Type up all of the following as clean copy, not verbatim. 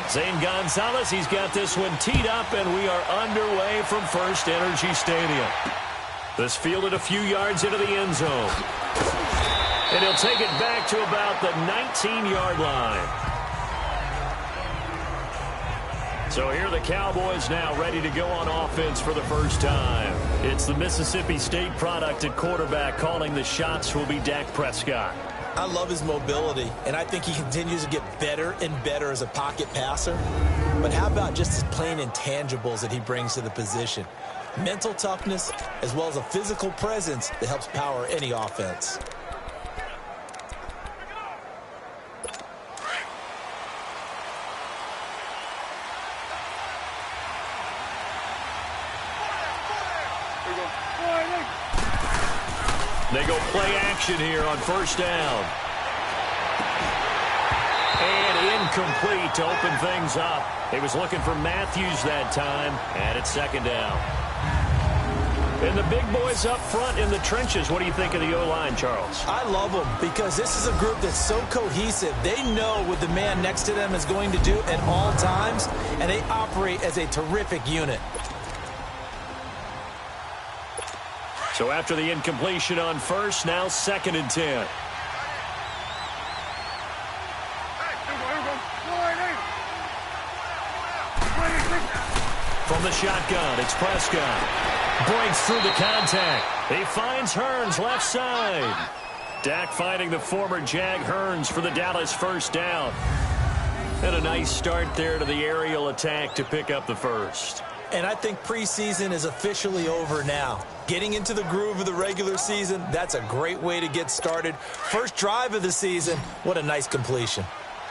Zane Gonzalez, he's got this one teed up, and we are underway from First Energy Stadium. This fielded a few yards into the end zone. And he'll take it back to about the 19-yard line. So here are the Cowboys now ready to go on offense for the first time. It's the Mississippi State product at quarterback. Calling the shots will be Dak Prescott. I love his mobility, and I think he continues to get better and better as a pocket passer. But how about just his plain intangibles that he brings to the position? Mental toughness, as well as a physical presence that helps power any offense. They go play action here on first down. And incomplete to open things up. He was looking for Matthews that time, and it's second down. And the big boys up front in the trenches. What do you think of the O-line, Charles? I love them because this is a group that's so cohesive. They know what the man next to them is going to do at all times, and they operate as a terrific unit. So after the incompletion on first, now 2nd and 10. From the shotgun, it's Prescott. Breaks through the contact. He finds Hearns left side. Dak finding the former Jag Hearns for the Dallas first down. And a nice start there to the aerial attack to pick up the first. And I think preseason is officially over now. Getting into the groove of the regular season, that's a great way to get started. First drive of the season, what a nice completion.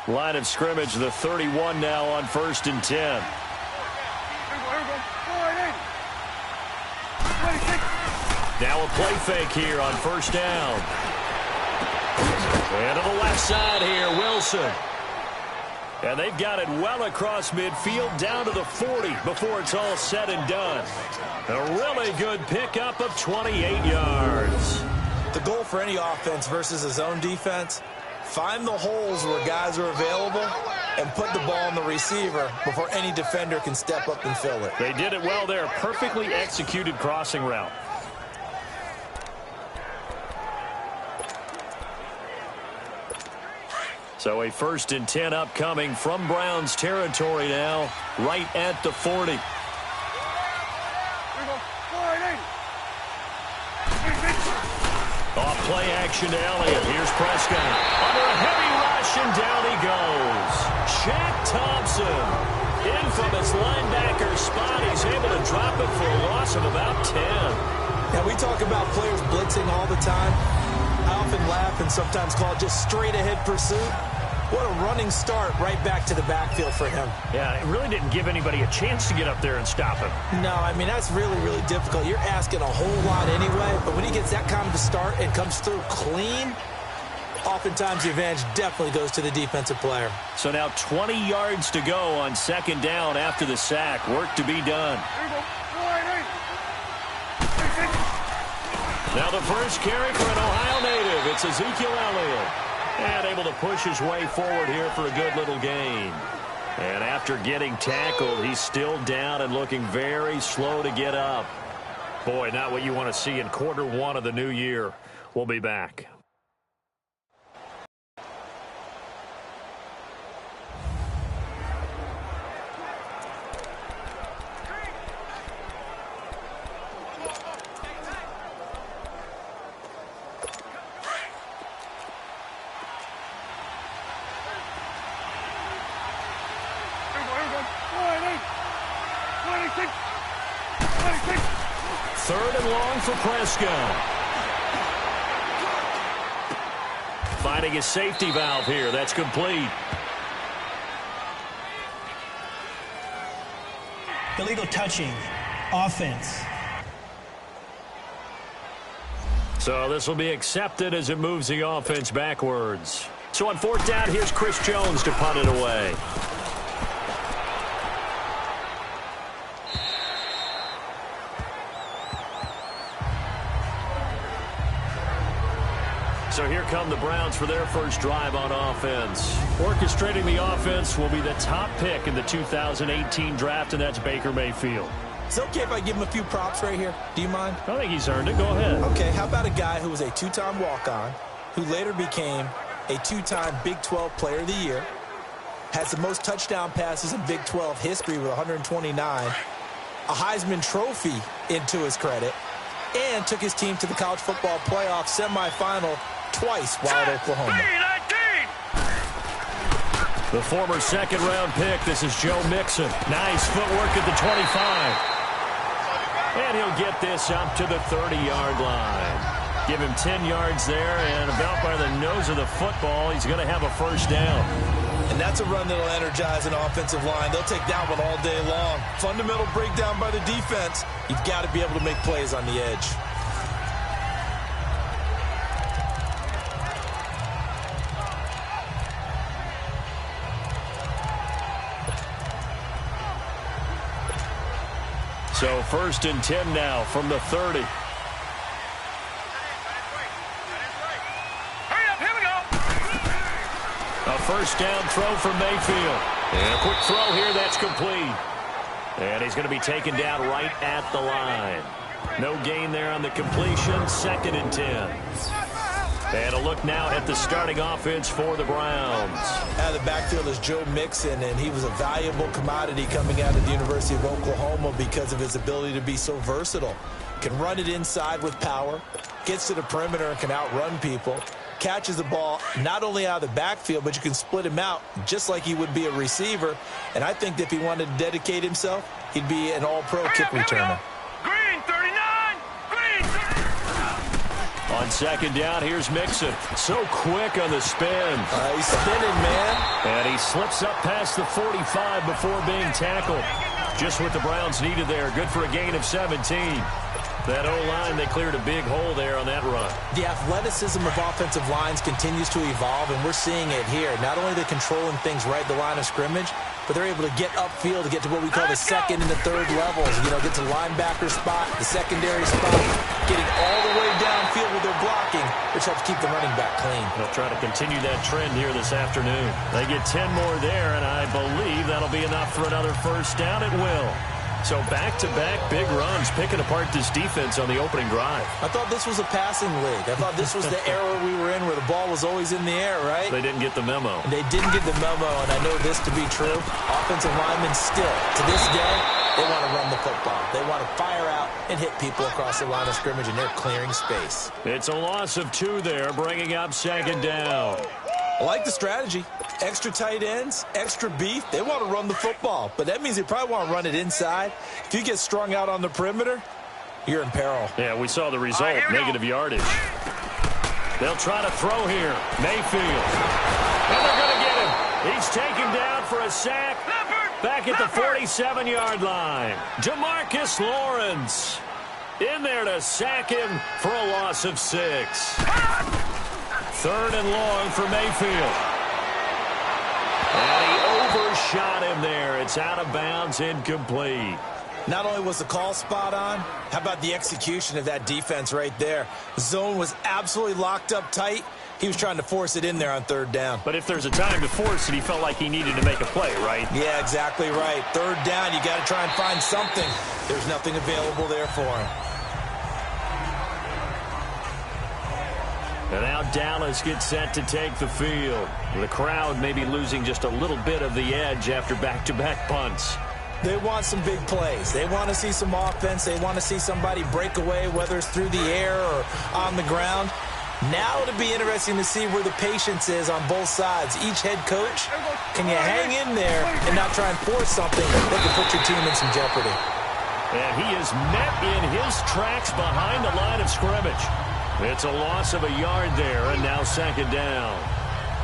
Line of scrimmage, the 31 now on 1st and 10. Now a play fake here on first down. And to the left side here, Wilson. And they've got it well across midfield down to the 40 before it's all said and done. A really good pickup of 28 yards. The goal for any offense versus a zone defense, find the holes where guys are available and put the ball on the receiver before any defender can step up and fill it. They did it well there. Perfectly executed crossing route. So a 1st and 10 upcoming from Browns territory now, right at the 40. Off play action to Elliott. Here's Prescott. Under a heavy rush, and down he goes. Shaq Thompson, infamous linebacker spot. He's able to drop it for a loss of about 10. Now, we talk about players blitzing all the time. I often laugh and sometimes call it just straight-ahead pursuit. What a running start right back to the backfield for him. Yeah, it really didn't give anybody a chance to get up there and stop him. No, I mean, that's really, really difficult. You're asking a whole lot anyway, but when he gets that kind of a start and comes through clean, oftentimes the advantage definitely goes to the defensive player. So now 20 yards to go on 2nd down after the sack. Work to be done. Now the first carry for an Ohio native. It's Ezekiel Elliott. And able to push his way forward here for a good little gain. And after getting tackled, he's still down and looking very slow to get up. Boy, not what you want to see in Q1 of the new year. We'll be back. Third and long for Prescott. Finding a safety valve here. That's complete. Illegal touching. Offense. So this will be accepted as it moves the offense backwards. So on 4th down, here's Chris Jones to punt it away. So here come the Browns for their first drive on offense. Orchestrating the offense will be the top pick in the 2018 draft, and that's Baker Mayfield. Is it okay if I give him a few props right here? Do you mind? I think he's earned it. Go ahead. Okay, how about a guy who was a two-time walk-on, who later became a two-time Big 12 Player of the Year, has the most touchdown passes in Big 12 history with 129, a Heisman Trophy into his credit, and took his team to the college football playoff semifinal twice while at Oklahoma. The former second-round pick, this is Joe Mixon. Nice footwork at the 25. And he'll get this up to the 30-yard line. Give him 10 yards there, and about by the nose of the football, he's going to have a first down. And that's a run that'll energize an offensive line. They'll take that one all day long. Fundamental breakdown by the defense. You've got to be able to make plays on the edge. So 1st and 10 now from the 30. A first down throw from Mayfield. And a quick throw here that's complete. And he's going to be taken down right at the line. No gain there on the completion. 2nd and 10. And a look now at the starting offense for the Browns. Out of the backfield is Joe Mixon, and he was a valuable commodity coming out of the University of Oklahoma because of his ability to be so versatile. Can run it inside with power, gets to the perimeter and can outrun people, catches the ball not only out of the backfield, but you can split him out just like he would be a receiver. And I think that if he wanted to dedicate himself, he'd be an all-pro kick returner. Green, 39! On 2nd down, here's Mixon. So quick on the spin. He's spinning, man. And he slips up past the 45 before being tackled. Just what the Browns needed there. Good for a gain of 17. That O-line, they cleared a big hole there on that run. The athleticism of offensive lines continues to evolve, and we're seeing it here. Not only are they controlling things right at the line of scrimmage, but they're able to get upfield to get to what we call the second and the third levels. You know, get to linebacker spot, the secondary spot, getting all the way downfield with their blocking, which helps keep the running back clean. They'll try to continue that trend here this afternoon. They get 10 more there, and I believe that'll be enough for another first down. It will. So back-to-back big runs, picking apart this defense on the opening drive. I thought this was a passing league. I thought this was the era we were in where the ball was always in the air, right? They didn't get the memo. They didn't get the memo, and I know this to be true. Offensive linemen still, to this day, they want to run the football. They want to fire out and hit people across the line of scrimmage, and they're clearing space. It's a loss of 2 there, bringing up 2nd down. I like the strategy. Extra tight ends, extra beef. They want to run the football, but that means they probably want to run it inside. If you get strung out on the perimeter, you're in peril. Yeah, we saw the result, negative yardage. They'll try to throw here. Mayfield. And they're going to get him. He's taken down for a sack back at the 47-yard line. Jamarcus Lawrence in there to sack him for a loss of 6. 3rd and long for Mayfield. And he overshot him there. It's out of bounds, incomplete. Not only was the call spot on, how about the execution of that defense right there? The zone was absolutely locked up tight. He was trying to force it in there on 3rd down. But if there's a time to force it, he felt like he needed to make a play, right? Yeah, exactly right. 3rd down, you got to try and find something. There's nothing available there for him. And now Dallas gets set to take the field. The crowd may be losing just a little bit of the edge after back-to-back punts. They want some big plays. They want to see some offense. They want to see somebody break away, whether it's through the air or on the ground. Now it'll be interesting to see where the patience is on both sides. Each head coach, can you hang in there and not try and force something that can put your team in some jeopardy? And he is met in his tracks behind the line of scrimmage. It's a loss of a yard there, and now 2nd down.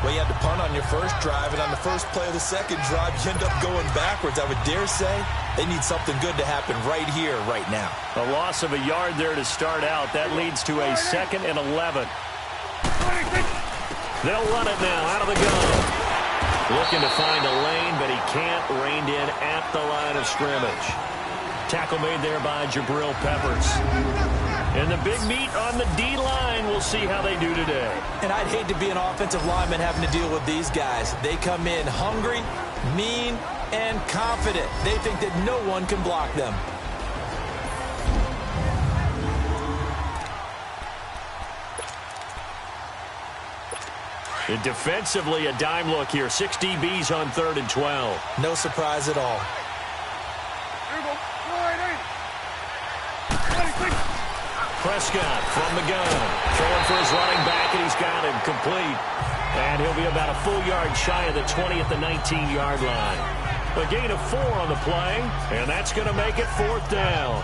Well, you had to punt on your first drive, and on the first play of the second drive, you end up going backwards. I would dare say they need something good to happen right here, right now. A loss of a yard there to start out. That leads to a 2nd and 11. They'll run it now out of the gun. Looking to find a lane, but he can't. Reined in at the line of scrimmage. Tackle made there by Jabril Peppers. And the big meat on the D-line. We'll see how they do today. And I'd hate to be an offensive lineman having to deal with these guys. They come in hungry, mean, and confident. They think that no one can block them. And defensively, a dime look here. 6 DBs on 3rd and 12. No surprise at all. Prescott from the gun. Throwing for his running back, and he's got him complete. And he'll be about a full yard shy of the 20 at the 19-yard line. A gain of 4 on the play, and that's going to make it 4th down.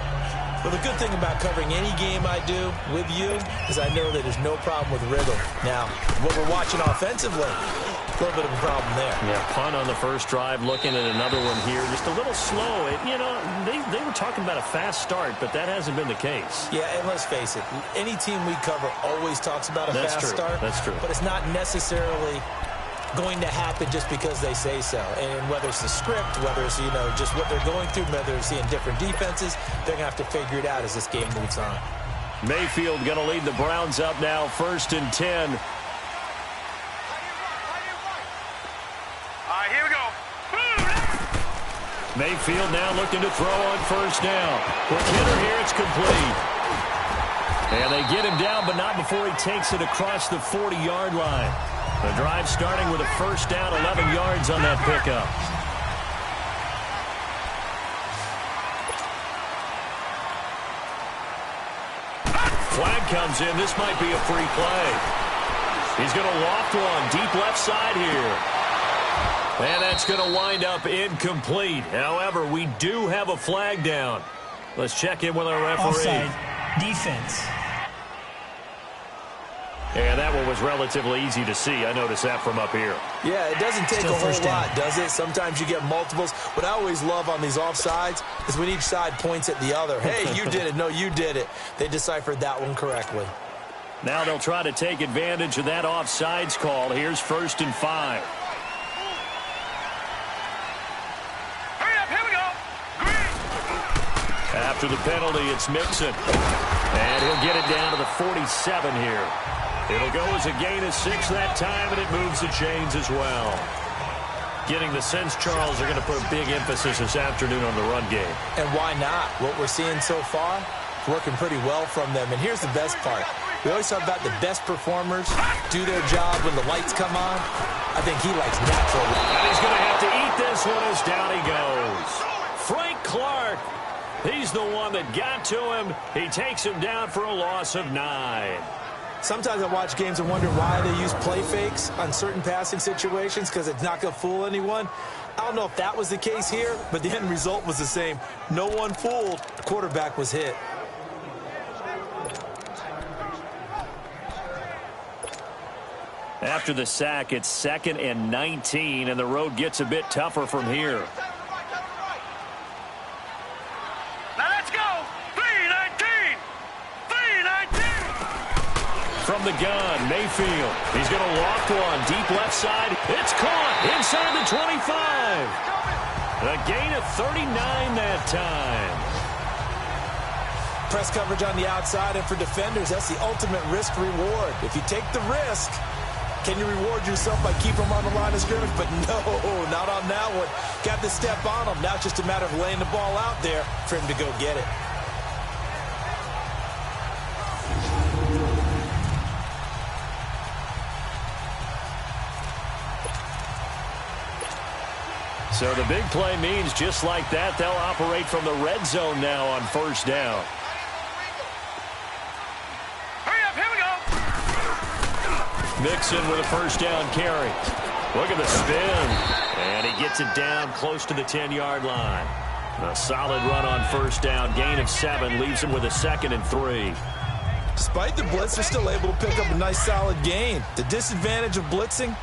Well, the good thing about covering any game I do with you is I know that there's no problem with rhythm. Now, what we're watching offensively, a little bit of a problem there. Yeah, punt on the first drive, looking at another one here. Just a little slow. They were talking about a fast start, but that hasn't been the case. Yeah, and let's face it, any team we cover always talks about a fast start. That's true. But it's not necessarily going to happen just because they say so. And whether it's the script, whether it's, just what they're going through, whether they're seeing different defenses, they're going to have to figure it out as this game moves on. Mayfield going to lead the Browns up now, 1st and 10. Here we go. Mayfield now looking to throw on 1st down. With Kidder here, it's complete. And they get him down, but not before he takes it across the 40-yard line. The drive starting with a 1st down, 11 yards on that pickup. Flag comes in. This might be a free play. He's going to loft one deep left side here. And that's going to wind up incomplete. However, we do have a flag down. Let's check in with our referee. Offside. Defense. And that one was relatively easy to see. I noticed that from up here. Yeah, it doesn't take Still a whole first down. lot, does it? Sometimes you get multiples. What I always love on these offsides is when each side points at the other. Hey, you did it. No, you did it. They deciphered that one correctly. Now they'll try to take advantage of that offsides call. Here's 1st and 5. Hurry up, here we go. Green. After the penalty, it's Mixon. And he'll get it down to the 47 here. It'll go as a gain of 6 that time, and it moves the chains as well. Getting the sense Charles are going to put a big emphasis this afternoon on the run game. And why not? What we're seeing so far, working pretty well from them. And here's the best part. We always talk about the best performers do their job when the lights come on. I think he likes natural. And he's going to have to eat this one as down he goes. Frank Clark. He's the one that got to him. He takes him down for a loss of 9. Sometimes I watch games and wonder why they use play fakes on certain passing situations because it's not going to fool anyone. I don't know if that was the case here, but the end result was the same. No one fooled. The quarterback was hit. After the sack, it's 2nd and 19, and the road gets a bit tougher from here. Now let's go. 3-19. 3-19. From the gun, Mayfield. He's going to loft one deep left side. It's caught inside the 25. A gain of 39 that time. Press coverage on the outside, and for defenders, that's the ultimate risk-reward. If you take the risk, can you reward yourself by keeping them on the line of scrimmage? But no, not on that one. Got the step on him. Now it's just a matter of laying the ball out there for him to go get it. So the big play means just like that, they'll operate from the red zone now on 1st down. Hurry up, here we go. Mixon with a 1st down carry. Look at the spin. And he gets it down close to the 10-yard line. A solid run on 1st down. Gain of 7 leaves him with a 2nd and 3. Despite the blitz, they're still able to pick up a nice solid gain. The disadvantage of blitzing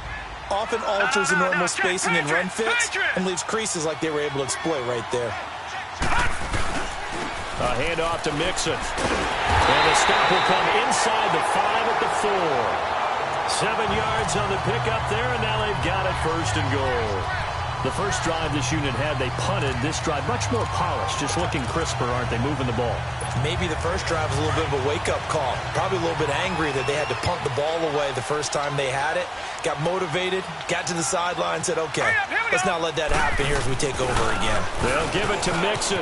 often alters the normal spacing and run fits and leaves creases like they were able to exploit right there. A handoff to Mixon. And the stop will come inside the 5 at the 4. 7 yards on the pickup there, and now they've got it 1st and goal. The first drive this unit had, they punted. This drive, much more polished, just looking crisper, aren't they, moving the ball? Maybe the first drive was a little bit of a wake-up call. Probably a little bit angry that they had to punt the ball away the first time they had it. Got motivated, got to the sideline, said, okay, let's not let that happen here as we take over again. They'll give it to Mixon.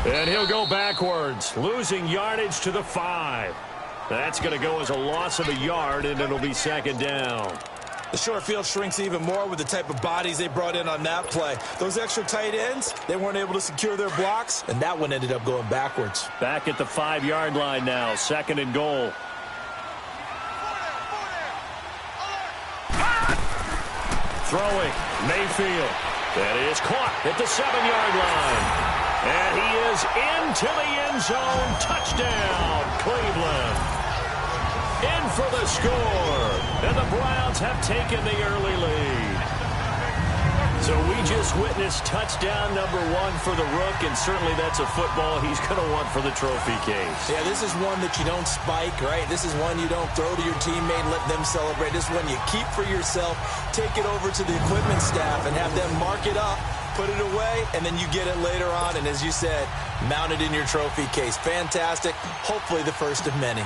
And he'll go backwards, losing yardage to the 5. That's going to go as a loss of a yard, and it'll be second down. The short field shrinks even more with the type of bodies they brought in on that play. Those extra tight ends, they weren't able to secure their blocks, and that one ended up going backwards. Back at the 5-yard line now, second and goal. Throwing, Mayfield. That is caught at the 7-yard line. And he is into the end zone. Touchdown, Cleveland. In for the score. And the Browns have taken the early lead. So we just witnessed touchdown number 1 for the Rook, and certainly that's a football he's going to want for the trophy case. Yeah, this is one that you don't spike, right? This is one you don't throw to your teammate and let them celebrate. This is one you keep for yourself, take it over to the equipment staff and have them mark it up, put it away, and then you get it later on, and as you said, mount it in your trophy case. Fantastic. Hopefully the first of many.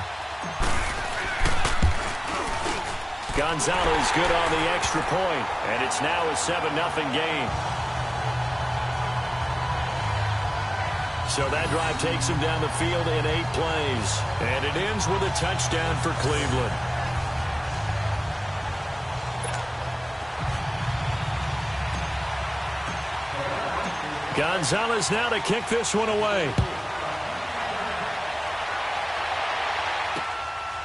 Gonzalez good on the extra point, and it's now a 7-0 game. So that drive takes him down the field in 8 plays, and it ends with a touchdown for Cleveland. Gonzalez now to kick this one away.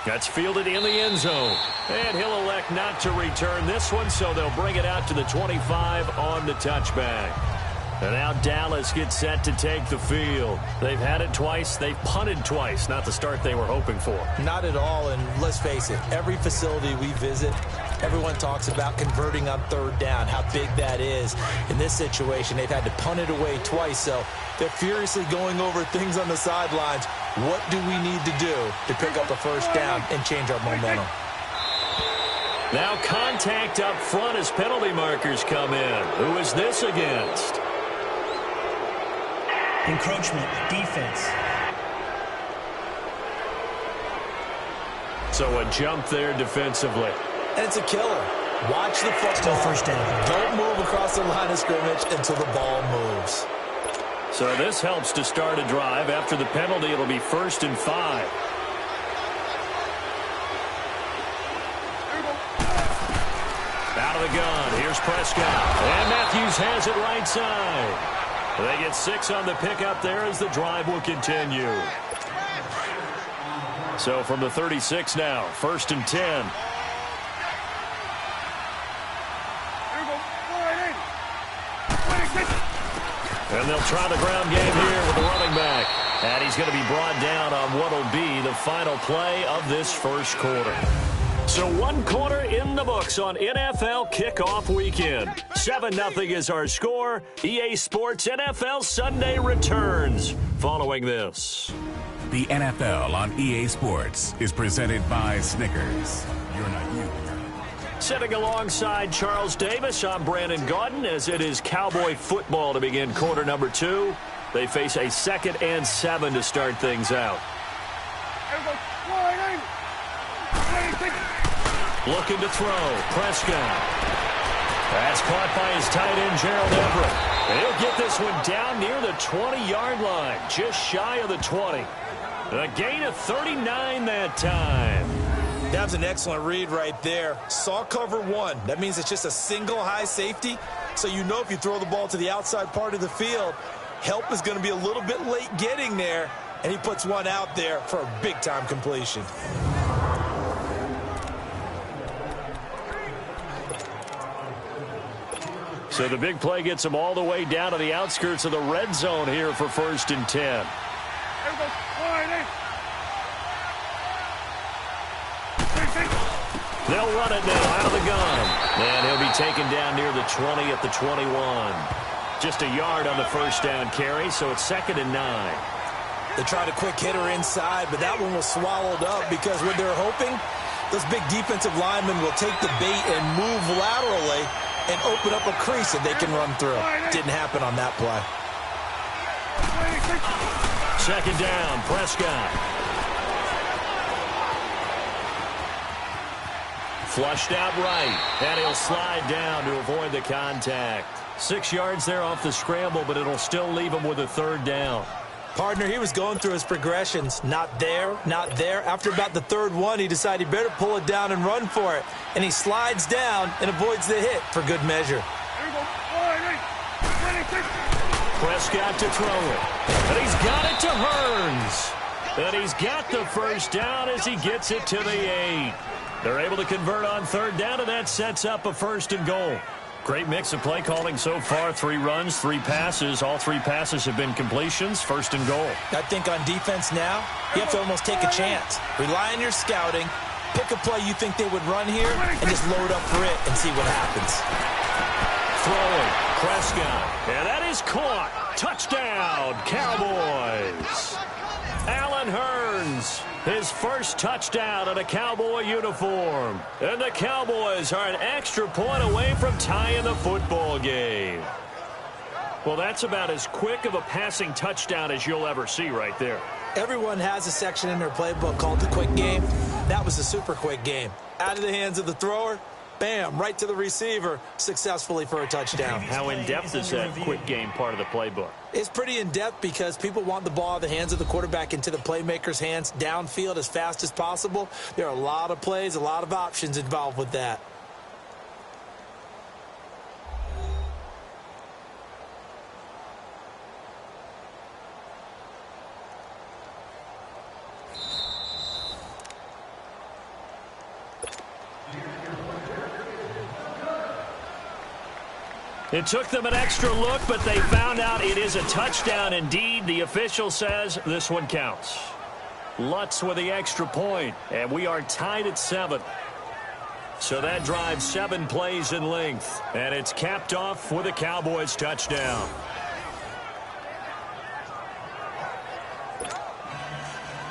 That's fielded in the end zone. And he'll elect not to return this one, so they'll bring it out to the 25 on the touchback. And now Dallas gets set to take the field. They've had it twice. They've punted twice. Not the start they were hoping for. Not at all, and let's face it, every facility we visit, everyone talks about converting on third down, how big that is. In this situation, they've had to punt it away twice, so they're furiously going over things on the sidelines. What do we need to do to pick up a first down and change our momentum? Now contact up front as penalty markers come in. Who is this against? Encroachment, defense. So a jump there defensively. And it's a killer. Watch the football. Still first down. Don't move across the line of scrimmage until the ball moves. So this helps to start a drive. After the penalty, it'll be 1st and 5. Out of the gun. Here's Prescott. And Matthews has it right side. They get 6 on the pickup there as the drive will continue. So from the 36 now, 1st and 10. And they'll try the ground game here with the running back. And he's going to be brought down on what will be the final play of this first quarter. So 1 quarter in the books on NFL kickoff weekend. 7-0 is our score. EA Sports NFL Sunday returns following this. The NFL on EA Sports is presented by Snickers. You're not you. Sitting alongside Charles Davis, I'm Brandon Gaudin as it is Cowboy football to begin quarter number 2. They face a 2nd and 7 to start things out. Looking to throw. Prescott. That's caught by his tight end, Gerald Everett. And he'll get this one down near the 20-yard line, just shy of the 20. A gain of 39 that time. That was an excellent read right there. Saw cover 1. That means it's just a single high safety. So you know if you throw the ball to the outside part of the field, help is going to be a little bit late getting there. And he puts one out there for a big-time completion. So the big play gets him all the way down to the outskirts of the red zone here for 1st and 10. They'll run it now out of the gun. And he'll be taken down near the 20 at the 21. Just a yard on the first down carry, so it's 2nd and 9. They tried a quick hitter inside, but that one was swallowed up because what they're hoping, those big defensive linemen will take the bait and move laterally and open up a crease that they can run through. Didn't happen on that play. Second down, Prescott. Flushed out right, and he'll slide down to avoid the contact. 6 yards there off the scramble, but it'll still leave him with a third down. Partner, he was going through his progressions. Not there, not there. After about the third one, he decided he better pull it down and run for it. And he slides down and avoids the hit for good measure. Prescott to throw it. And he's got it to Hearns. And he's got the first down as he gets it to the 8. They're able to convert on third down, and that sets up a 1st and goal. Great mix of play calling so far. 3 runs, 3 passes. All 3 passes have been completions. 1st and goal. I think on defense now, you have to almost take a chance. Rely on your scouting. Pick a play you think they would run here and just load up for it and see what happens. Throwing, Prescott. And that is caught. Touchdown, Cowboys. Allen Hearns, his first touchdown in a Cowboy uniform. And the Cowboys are an extra point away from tying the football game. Well, that's about as quick of a passing touchdown as you'll ever see right there. Everyone has a section in their playbook called the quick game. That was a super quick game. Out of the hands of the thrower, bam, right to the receiver, successfully for a touchdown. How in-depth is that quick game part of the playbook? It's pretty in-depth because people want the ball out of the hands of the quarterback into the playmaker's hands downfield as fast as possible. There are a lot of plays, a lot of options involved with that. It took them an extra look, but they found out it is a touchdown indeed. The official says this one counts. Lutz with the extra point, and we are tied at 7. So that drives 7 plays in length, and it's capped off with a Cowboys touchdown.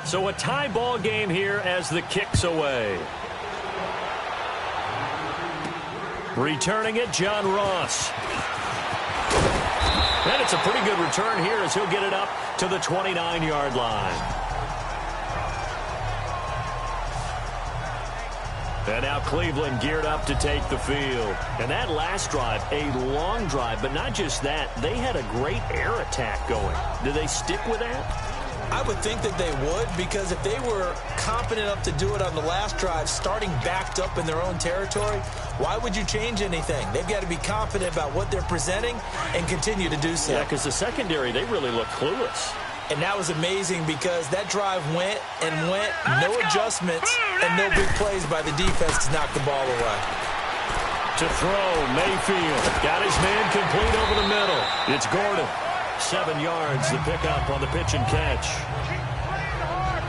So a tie ball game here as the kick's away. Returning it, John Ross. And it's a pretty good return here as he'll get it up to the 29-yard line. And now Cleveland geared up to take the field. And that last drive, a long drive, but not just that. They had a great air attack going. Do they stick with that? I would think that they would, because if they were competent enough to do it on the last drive, starting backed up in their own territory, why would you change anything? They've got to be confident about what they're presenting and continue to do so. Yeah, because the secondary, they really look clueless. And that was amazing because that drive went and went, no adjustments, and no big plays by the defense to knock the ball away. To throw, Mayfield. Got his man complete over the middle. It's Gordon. 7 yards, the pickup on the pitch and catch.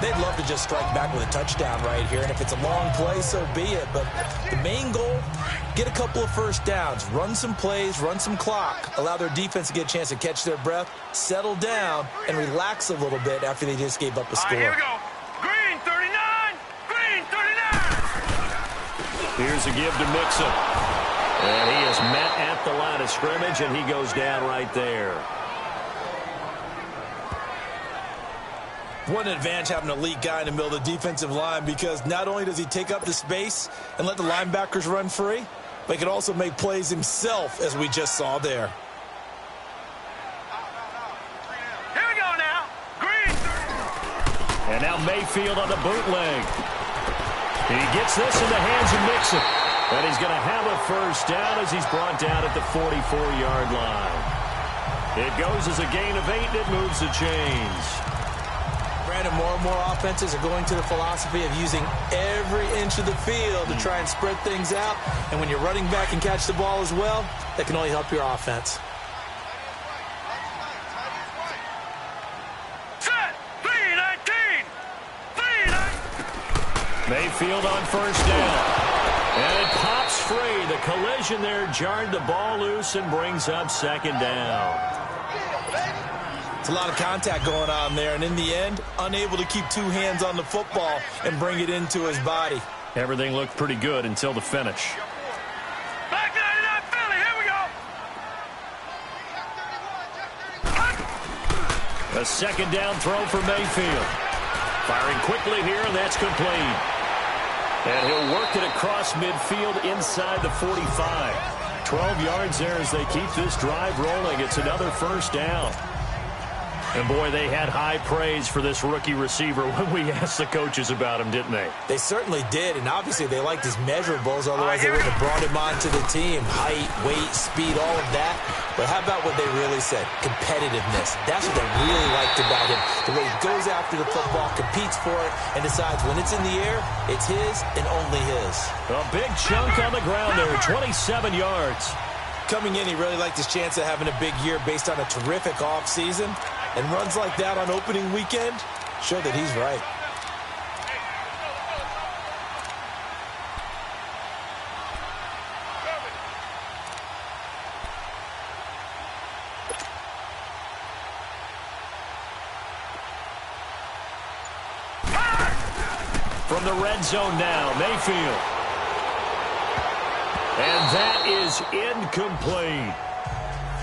They'd love to just strike back with a touchdown right here, and if it's a long play, so be it. But the main goal, get a couple of first downs, run some plays, run some clock, allow their defense to get a chance to catch their breath, settle down, and relax a little bit after they just gave up a score. Here we go. Green 39, green 39. Here's a give to Mixon. And he is met at the line of scrimmage, and he goes down right there. What an advantage having an elite guy in the middle of the defensive line, because not only does he take up the space and let the linebackers run free, but he can also make plays himself, as we just saw there. Here we go now. Green. And now Mayfield on the bootleg. He gets this in the hands of Mixon. And he's going to have a first down as he's brought down at the 44-yard line. It goes as a gain of 8, and it moves the chains. Brandon, more and more offenses are going to the philosophy of using every inch of the field to try and spread things out. And when you're running back and catch the ball as well, that can only help your offense. Set. 3-19. 3-19. Mayfield on first down. And it pops free. The collision there jarred the ball loose and brings up second down. It's a lot of contact going on there, and in the end, unable to keep 2 hands on the football and bring it into his body. Everything looked pretty good until the finish. Back 99 Philly. Here A second down throw for Mayfield. Firing quickly here, and that's complete. And he'll work it across midfield inside the 45. 12 yards there as they keep this drive rolling. It's another first down. And, boy, they had high praise for this rookie receiver when we asked the coaches about him, didn't they? They certainly did, and obviously they liked his measurables, otherwise they would have brought him onto the team. Height, weight, speed, all of that. But how about what they really said? Competitiveness. That's what they really liked about him. The way he goes after the football, competes for it, and decides when it's in the air, it's his and only his. A big chunk on the ground there, 27 yards. Coming in, he really liked his chance of having a big year based on a terrific offseason. And runs like that on opening weekend show that he's right. From the red zone now, Mayfield. And that is incomplete.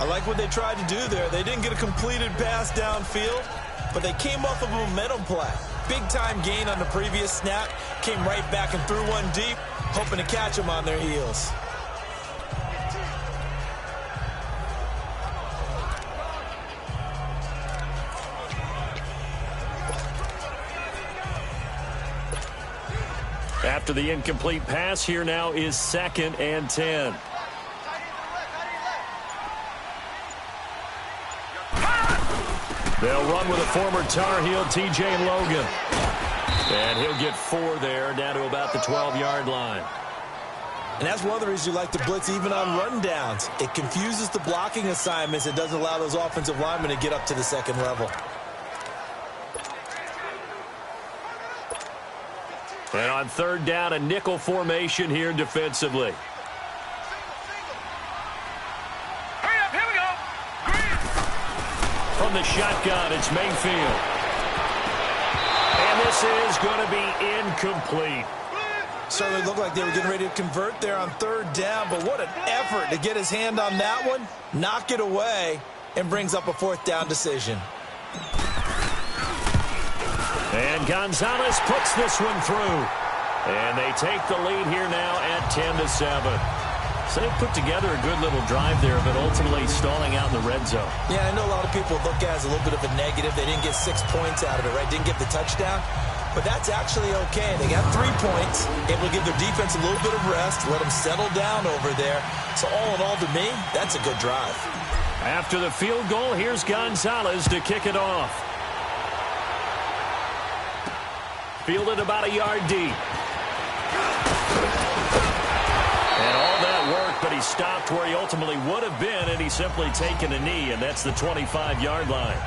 I like what they tried to do there. They didn't get a completed pass downfield, but they came off of a momentum play. Big-time gain on the previous snap. Came right back and threw one deep, hoping to catch them on their heels. After the incomplete pass, here now is 2nd and 10. They'll run with a former Tar Heel, T.J. Logan. And he'll get 4 there, down to about the 12-yard line. And that's one of the reasons you like to blitz even on rundowns. It confuses the blocking assignments. It doesn't allow those offensive linemen to get up to the second level. And on 3rd down, a nickel formation here defensively. From the shotgun, it's Mayfield. And this is going to be incomplete. Certainly looked like they were getting ready to convert there on 3rd down, but what an effort to get his hand on that one, knock it away, and brings up a 4th down decision. And Gonzalez puts this one through. And they take the lead here now at 10-7. So they put together a good little drive there, but ultimately stalling out in the red zone. Yeah, I know a lot of people look at it as a little bit of a negative. They didn't get 6 points out of it, right? Didn't get the touchdown. But that's actually okay. They got 3 points, able to give their defense a little bit of rest, let them settle down over there. So all in all, to me, that's a good drive. After the field goal, here's Gonzalez to kick it off. Fielded about a yard deep. And all that work, but he stopped where he ultimately would have been, and he's simply taken a knee, and that's the 25-yard line.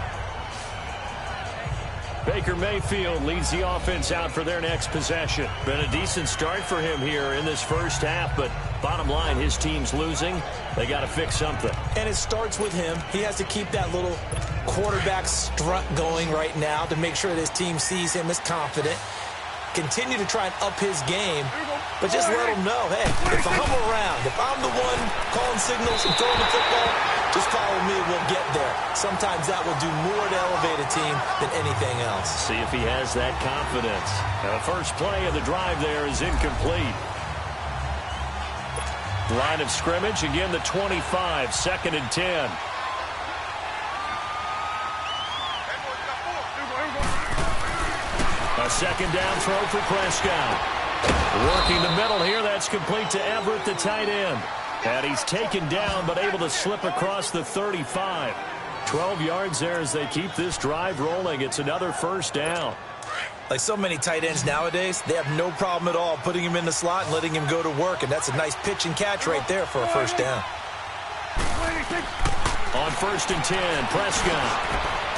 Baker Mayfield leads the offense out for their next possession. Been a decent start for him here in this first half, but bottom line, his team's losing. They got to fix something. And it starts with him. He has to keep that little quarterback strut going right now to make sure that his team sees him as confident. Continue to try and up his game, but just let him know, hey, if I'm around, if I'm the one calling signals and throwing the football, just follow me, we'll get there. Sometimes that will do more to elevate a team than anything else. See if he has that confidence. Now, the first play of the drive there is incomplete. Line of scrimmage, again the 25, 2nd and 10. A second down throw for Prescott. Working the middle here, that's complete to Everett, the tight end. And he's taken down, but able to slip across the 35. 12 yards there as they keep this drive rolling. It's another first down. Like so many tight ends nowadays, they have no problem at all putting him in the slot and letting him go to work, and that's a nice pitch and catch right there for a first down. On 1st and 10, Prescott.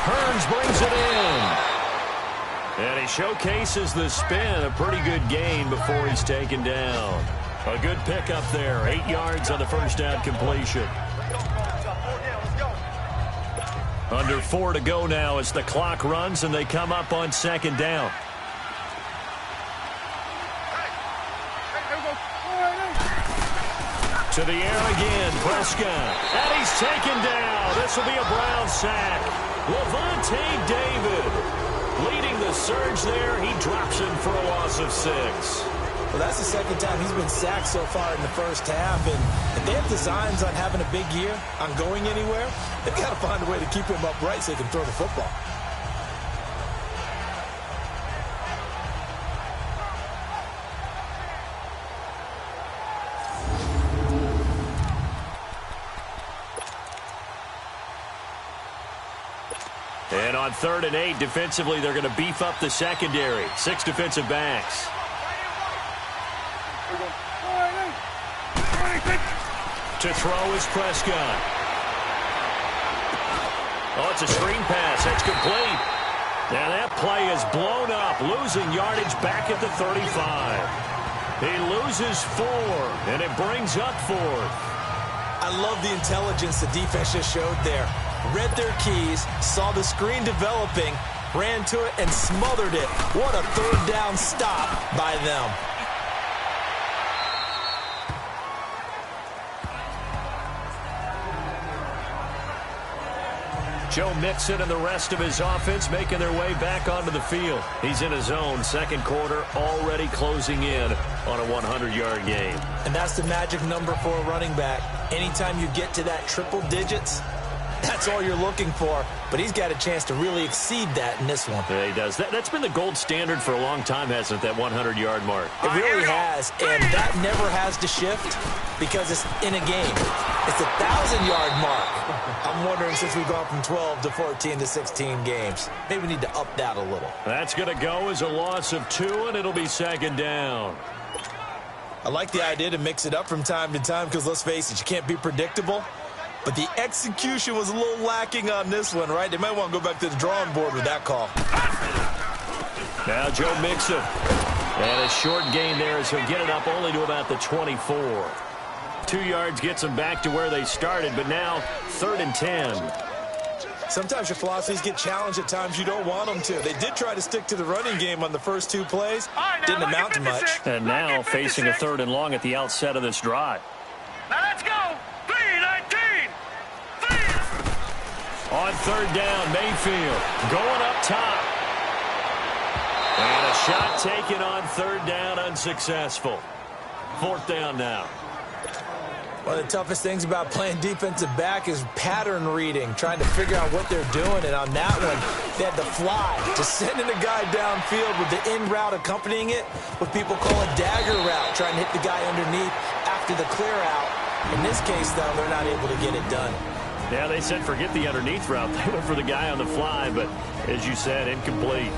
Hearns brings it in. And he showcases the spin, a pretty good gain before he's taken down. A good pickup there, 8 yards on the first down completion. Under 4 to go now as the clock runs and they come up on 2nd down. To the air again, Prescott. And he's taken down. This will be a Brown sack. Levante David. Leading the surge there, he drops him for a loss of 6. Well, that's the second time he's been sacked so far in the first half, and if they have designs on having a big year, on going anywhere, they've got to find a way to keep him upright so he can throw the football. And on 3rd and 8, defensively, they're going to beef up the secondary. 6 defensive backs. To throw is Prescott. Oh, it's a screen pass. That's complete. Now that play is blown up, losing yardage back at the 35. He loses 4, and it brings up 4th. I love the intelligence the defense just showed there. Read their keys, saw the screen developing, ran to it, and smothered it. What a 3rd down stop by them. Joe Mixon and the rest of his offense making their way back onto the field. He's in his own second quarter, already closing in on a 100-yard game. And that's the magic number for a running back. Anytime you get to that triple digits, that's all you're looking for. But he's got a chance to really exceed that in this one. Yeah, he does. That's been the gold standard for a long time, hasn't it, that 100-yard mark? It really has, and that never has to shift because it's in a game. It's a 1,000-yard mark. I'm wondering, since we've gone from 12 to 14 to 16 games, maybe we need to up that a little. That's going to go as a loss of 2, and it'll be 2nd down. I like the idea to mix it up from time to time because, let's face it, you can't be predictable. But the execution was a little lacking on this one, right? They might want to go back to the drawing board with that call. Now Joe Mixon. And a short gain there as he'll get it up only to about the 24. 2 yards gets them back to where they started, but now 3rd and 10. Sometimes your philosophies get challenged at times you don't want them to. They did try to stick to the running game on the first 2 plays. Didn't amount to much. And now facing a 3rd and long at the outset of this drive. Now let's go. 3-19. On 3rd down, Mayfield going up top. And a shot taken on 3rd down, unsuccessful. 4th down now. One of the toughest things about playing defensive back is pattern reading, trying to figure out what they're doing. And on that one, they had the fly, just sending a guy downfield with the in route accompanying it, what people call a dagger route, trying to hit the guy underneath after the clear out. In this case, though, they're not able to get it done. Yeah, they said forget the underneath route. They went for the guy on the fly, but as you said, incomplete.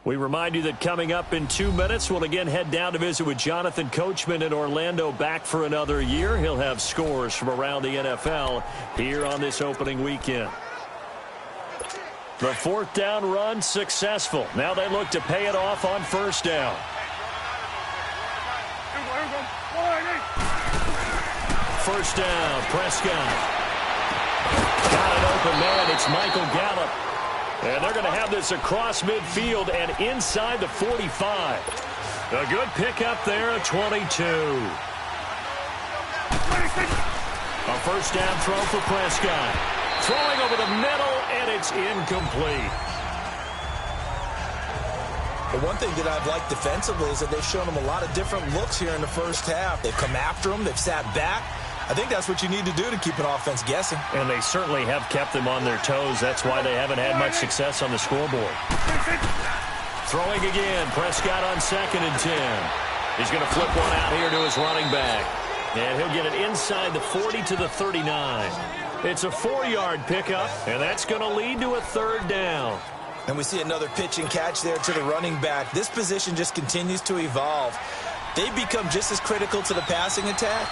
We remind you that coming up in 2 minutes, we'll again head down to visit with Jonathan Coachman in Orlando, back for another year. He'll have scores from around the NFL here on this opening weekend. The 4th down run successful. Now they look to pay it off on 1st down. First down, Prescott. Got an open man. It's Michael Gallup. And they're going to have this across midfield and inside the 45. A good pickup there at 22. A first down throw for Prescott. Throwing over the middle, and it's incomplete. The one thing that I've liked defensively is that they've shown them a lot of different looks here in the first half. They've come after them. They've sat back. I think that's what you need to do to keep an offense guessing. And they certainly have kept them on their toes. That's why they haven't had much success on the scoreboard. Throwing again. Prescott on 2nd and 10. He's going to flip one out here to his running back. And he'll get it inside the 40 to the 39. It's a 4-yard pickup, and that's going to lead to a 3rd down. And we see another pitch and catch there to the running back. This position just continues to evolve. They become just as critical to the passing attack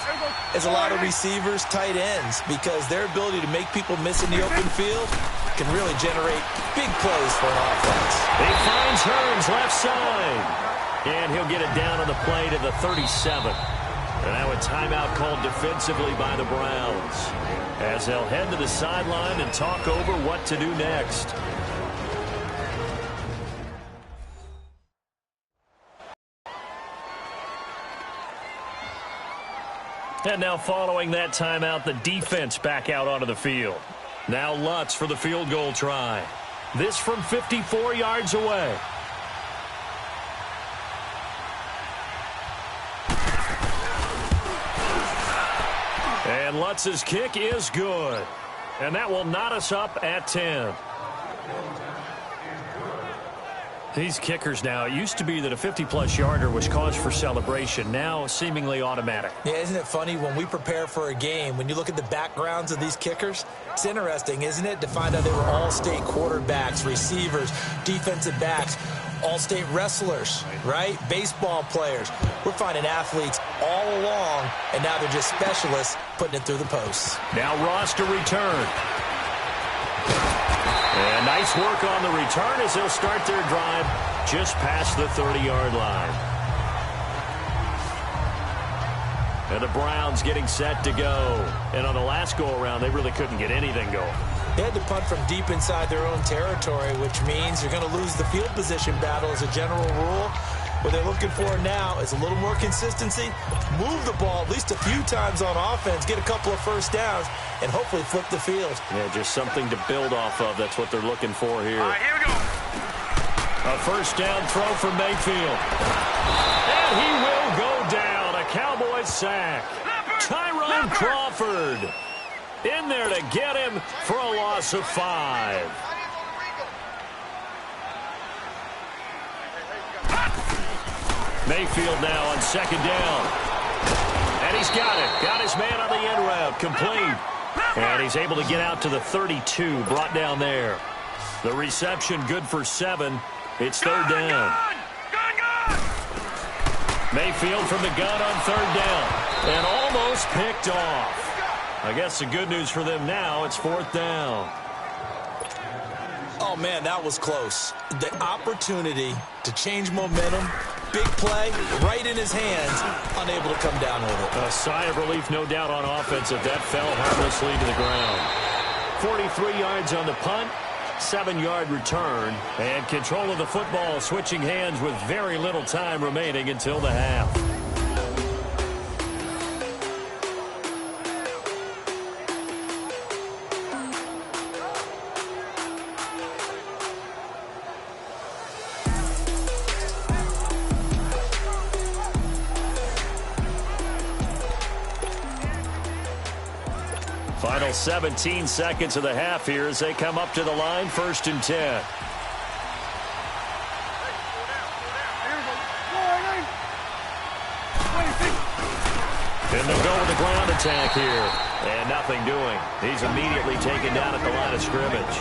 as a lot of receivers, tight ends, because their ability to make people miss in the open field can really generate big plays for an offense. He finds Hearns left side. And he'll get it down on the play to the 37. And now a timeout called defensively by the Browns, as they'll head to the sideline and talk over what to do next. And now following that timeout, the defense back out onto the field. Now Lutz for the field goal try. This from 54 yards away. And Lutz's kick is good. And that will knot us up at 10. These kickers now, it used to be that a 50-plus yarder was cause for celebration. Now seemingly automatic. Yeah, isn't it funny when we prepare for a game, when you look at the backgrounds of these kickers, it's interesting, isn't it, to find out they were all-state quarterbacks, receivers, defensive backs, all-state wrestlers, right? Baseball players. We're finding athletes all along, and now they're just specialists putting it through the posts. Now Ross to return. And nice work on the return as they'll start their drive just past the 30-yard line. And the Browns getting set to go. And on the last go-around, they really couldn't get anything going. They had to punt from deep inside their own territory, which means you're going to lose the field position battle as a general rule. What they're looking for now is a little more consistency, move the ball at least a few times on offense, get a couple of first downs, and hopefully flip the field. Yeah, just something to build off of. That's what they're looking for here. All right, here we go. A first down throw for Mayfield. And he will go down. A Cowboys sack. Tyrone Crawford in there to get him for a loss of 5. Mayfield now on second down. And he's got it. Got his man on the end route. Complete. And he's able to get out to the 32. Brought down there. The reception good for 7. It's third down. Mayfield from the gun on third down. And almost picked off. I guess the good news for them now, it's fourth down. Oh, man, that was close. The opportunity to change momentum, big play, right in his hands, unable to come down with it. A sigh of relief, no doubt, on offense if that fell harmlessly to the ground. 43 yards on the punt, 7-yard return, and control of the football switching hands with very little time remaining until the half. Final 17 seconds of the half here as they come up to the line, 1st and 10. And they'll go with the ground attack here. And nothing doing. He's immediately taken down at the line of scrimmage.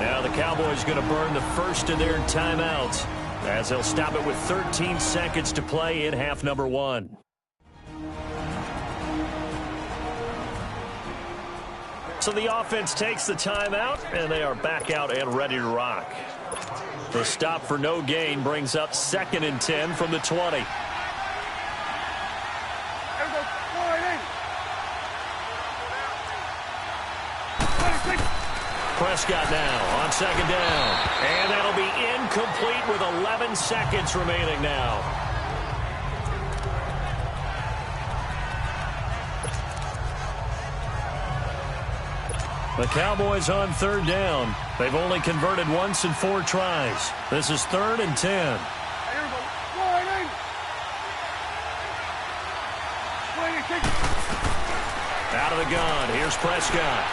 Now the Cowboys going to burn the first of their timeouts as they'll stop it with 13 seconds to play in half number 1. So the offense takes the timeout, and they are back out and ready to rock. The stop for no gain brings up 2nd and 10 from the 20. Prescott now on second down. And that'll be incomplete with 11 seconds remaining now. The Cowboys on third down. They've only converted once in 4 tries. This is 3rd and 10. Out of the gun. Here's Prescott.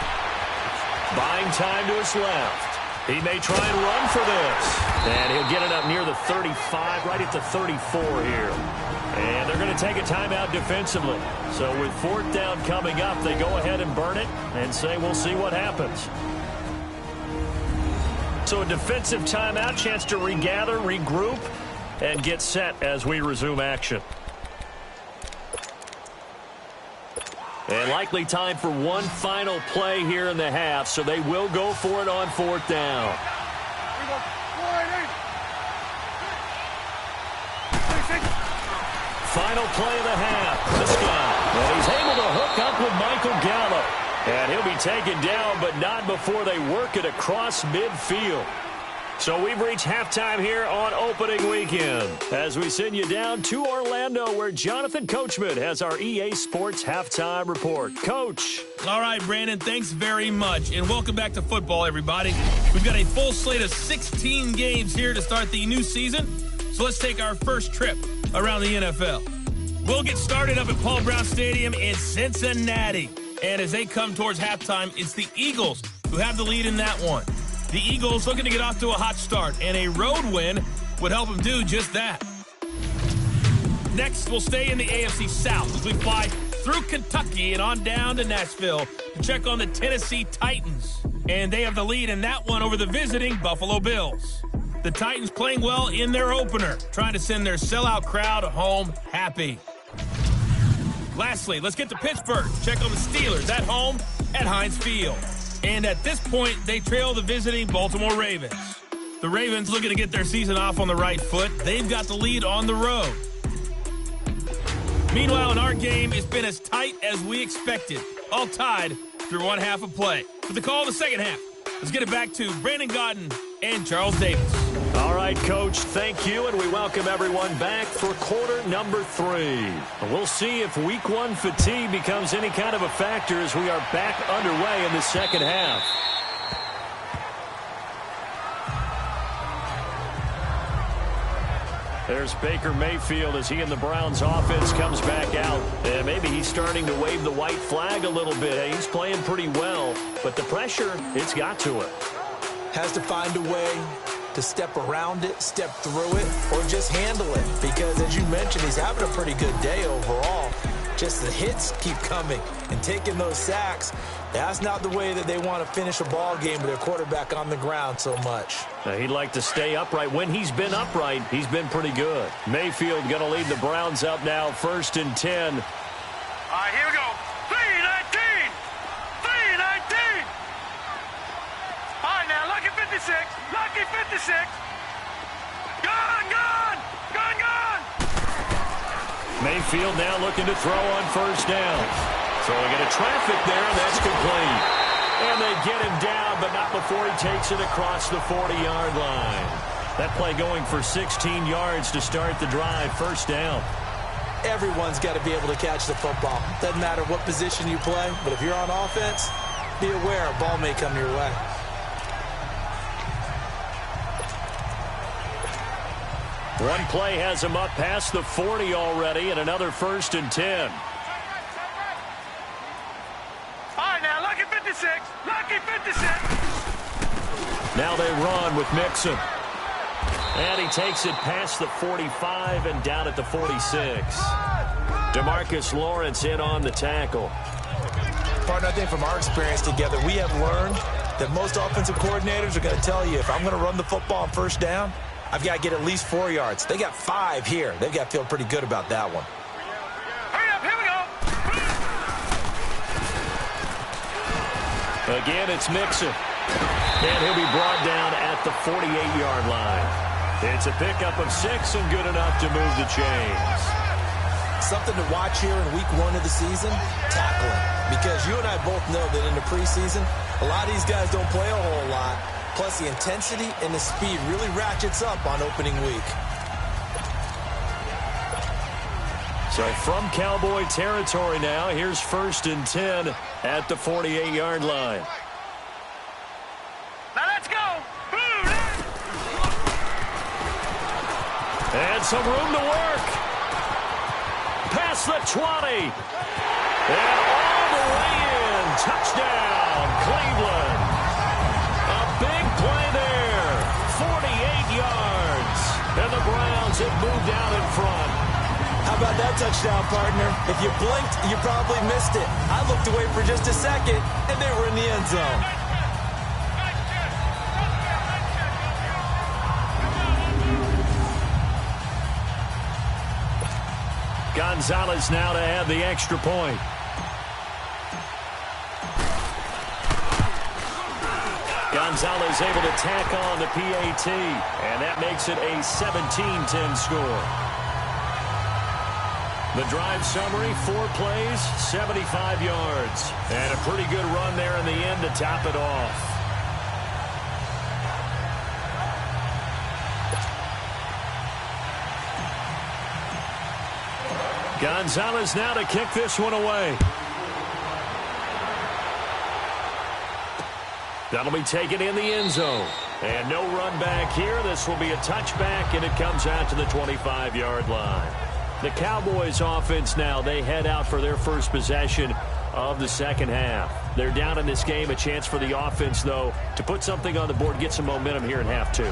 Buying time to his left. He may try and run for this. And he'll get it up near the 35, right at the 34 here. And they're going to take a timeout defensively. So with 4th down coming up, they go ahead and burn it and say we'll see what happens. So a defensive timeout, chance to regather, regroup, and get set as we resume action. And likely time for one final play here in the half, so they will go for it on 4th down. Final play of the half. Prescott. And he's able to hook up with Michael Gallup. And he'll be taken down, but not before they work it across midfield. So we've reached halftime here on opening weekend as we send you down to Orlando where Jonathan Coachman has our EA Sports halftime report. Coach. All right, Brandon, thanks very much. And welcome back to football, everybody. We've got a full slate of 16 games here to start the new season. So let's take our first trip around the NFL. We'll get started up at Paul Brown Stadium in Cincinnati. And as they come towards halftime, it's the Eagles who have the lead in that one. The Eagles looking to get off to a hot start, and a road win would help them do just that. Next, we'll stay in the AFC South as we fly through Kentucky and on down to Nashville to check on the Tennessee Titans. And they have the lead in that one over the visiting Buffalo Bills. The Titans playing well in their opener, trying to send their sellout crowd home happy. Lastly, let's get to Pittsburgh. Check on the Steelers at home at Heinz Field. And at this point, they trail the visiting Baltimore Ravens. The Ravens looking to get their season off on the right foot. They've got the lead on the road. Meanwhile, in our game, it's been as tight as we expected. All tied through one half of play. With the call in the second half, let's get it back to Brandon Godden and Charles Davis. All right, Coach, thank you, and we welcome everyone back for quarter number 3. We'll see if week 1 fatigue becomes any kind of a factor as we are back underway in the second half. There's Baker Mayfield as he and the Browns offense comes back out. And maybe he's starting to wave the white flag a little bit. He's playing pretty well, but the pressure, it's got to him. Has to find a way to step around it, step through it, or just handle it. Because as you mentioned, he's having a pretty good day overall. Just the hits keep coming and taking those sacks. That's not the way that they want to finish a ball game with their quarterback on the ground so much. He'd like to stay upright. When he's been upright, he's been pretty good. Mayfield going to lead the Browns up now, 1st and 10. All right, here we go. 3-19. 3-19. All right, now, lucky 56. Lucky 56. Gone, gone. Gone, gone. Mayfield now looking to throw on 1st down. Throwing into traffic there, and that's complete. And they get him down, but not before he takes it across the 40-yard line. That play going for 16 yards to start the drive, 1st down. Everyone's got to be able to catch the football. Doesn't matter what position you play, but if you're on offense, be aware a ball may come your way. One play has him up past the 40 already, and another 1st and 10. All right, now, lucky 56. Lucky 56. Now they run with Mixon. And he takes it past the 45 and down at the 46. DeMarcus Lawrence in on the tackle. Partner, I think from our experience together, we have learned that most offensive coordinators are going to tell you, if I'm going to run the football on 1st down, I've got to get at least 4 yards. They got 5 here. They've got to feel pretty good about that one. Hurry up, here we go. Again, it's Mixon. And he'll be brought down at the 48-yard line. It's a pickup of 6 and good enough to move the chains. Something to watch here in week 1 of the season, tackling. Because you and I both know that in the preseason, a lot of these guys don't play a whole lot. Plus, the intensity and the speed really ratchets up on opening week. So from Cowboy territory now, here's 1st and 10 at the 48-yard line. Now let's go. And some room to work. Past the 20. And all the way in. Touchdown, Cleveland. A big play there. 48 yards. And the Browns have moved out in front. How about that touchdown, partner? If you blinked, you probably missed it. I looked away for just a second, and they were in the end zone. Gonzalez now to add the extra point. Gonzalez able to tack on the PAT, and that makes it a 17-10 score. The drive summary, 4 plays, 75 yards. And a pretty good run there in the end to top it off. Gonzalez now to kick this one away. That'll be taken in the end zone. And no run back here. This will be a touchback, and it comes out to the 25-yard line. The Cowboys offense now, they head out for their first possession of the second half. They're down in this game. A chance for the offense, though, to put something on the board, get some momentum here in half two.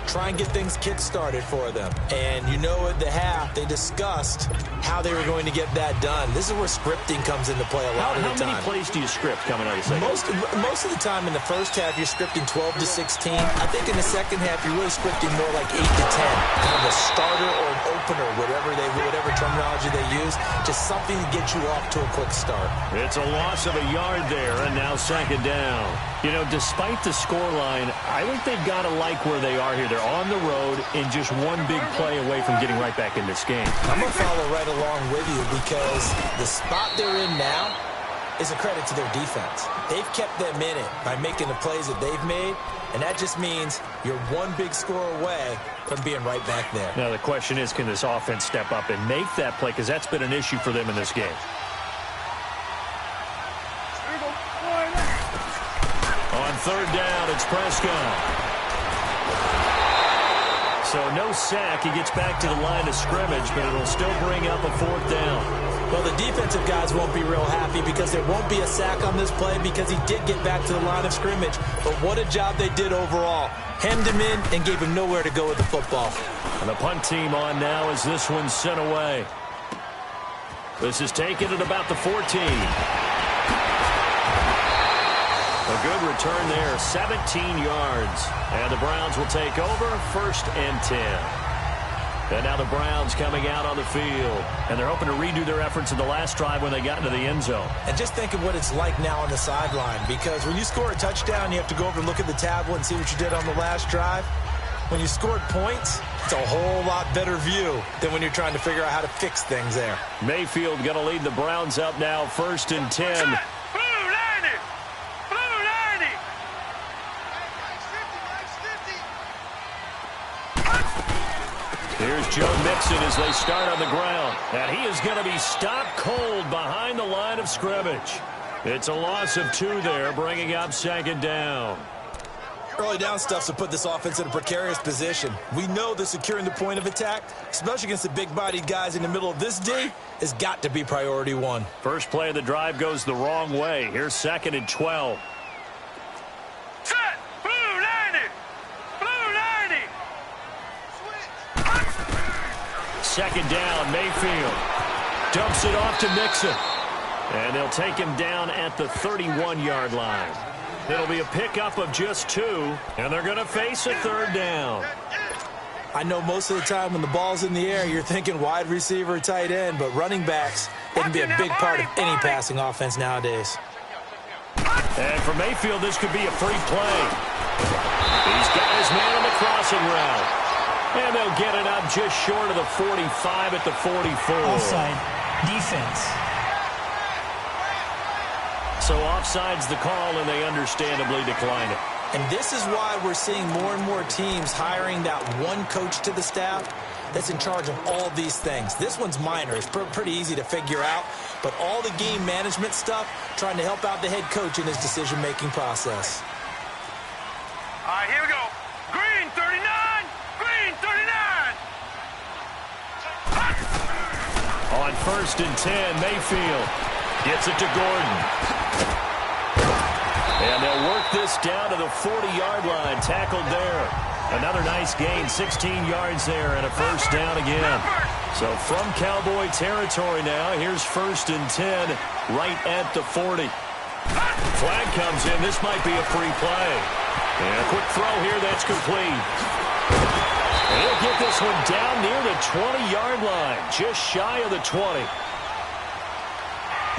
Try and get things kick-started for them. And you know at the half, they discussed how they were going to get that done. This is where scripting comes into play a lot of the time. How many plays do you script coming out of the second? Most of the time in the first half, you're scripting 12 to 16. I think in the second half, you're really scripting more like 8 to 10. Kind of a starter or an opener, whatever terminology they use. Just something to get you off to a quick start. It's a loss of a yard there, and now second down. You know, despite the scoreline, I think they've got to like where they are here. They're on the road and just one big play away from getting right back in this game. I'm going to follow right along with you because the spot they're in now is a credit to their defense. They've kept them in it by making the plays that they've made, and that just means you're one big score away from being right back there. Now the question is, can this offense step up and make that play? Because that's been an issue for them in this game. On third down, it's Prescott. So no sack. He gets back to the line of scrimmage, but it'll still bring up a fourth down. Well, the defensive guys won't be real happy because there won't be a sack on this play because he did get back to the line of scrimmage. But what a job they did overall. Hemmed him in and gave him nowhere to go with the football. And the punt team on now as this one's sent away. This is taken at about the 14. A good return there, 17 yards. And the Browns will take over, 1st and 10. And now the Browns coming out on the field. And they're hoping to redo their efforts in the last drive when they got into the end zone. And just think of what it's like now on the sideline. Because when you score a touchdown, you have to go over and look at the tablet and see what you did on the last drive. When you scored points, it's a whole lot better view than when you're trying to figure out how to fix things there. Mayfield going to lead the Browns up now, 1st and 10. Here's Joe Mixon as they start on the ground. And he is going to be stopped cold behind the line of scrimmage. It's a loss of 2 there, bringing up second down. Early down stuff's to put this offense in a precarious position. We know that securing the point of attack, especially against the big-bodied guys in the middle of this D, has got to be priority 1. First play of the drive goes the wrong way. Here's 2nd and 12. Set! Blue 90! Blue 90! Second down, Mayfield dumps it off to Mixon. And they'll take him down at the 31-yard line. It'll be a pickup of just 2, and they're going to face a 3rd down. I know most of the time when the ball's in the air, you're thinking wide receiver, tight end, but running backs, they can be a big part of any passing offense nowadays. And for Mayfield, this could be a free play. He's got his man on the crossing route. And they'll get it up just short of the 45 at the 44. Offside. Defense. So offside's the call, and they understandably decline it. And this is why we're seeing more and more teams hiring that one coach to the staff that's in charge of all these things. This one's minor. It's pretty easy to figure out. But all the game management stuff, trying to help out the head coach in his decision-making process. All right, here we go. Green 39! Green 39! On 1st and 10, Mayfield gets it to Gordon. And they'll work this down to the 40-yard line. Tackled there. Another nice gain, 16 yards there, and a first down again. So from Cowboy territory now, here's 1st and 10 right at the 40. Flag comes in. This might be a free play. And a quick throw here. That's complete. And he'll get this one down near the 20-yard line, just shy of the 20.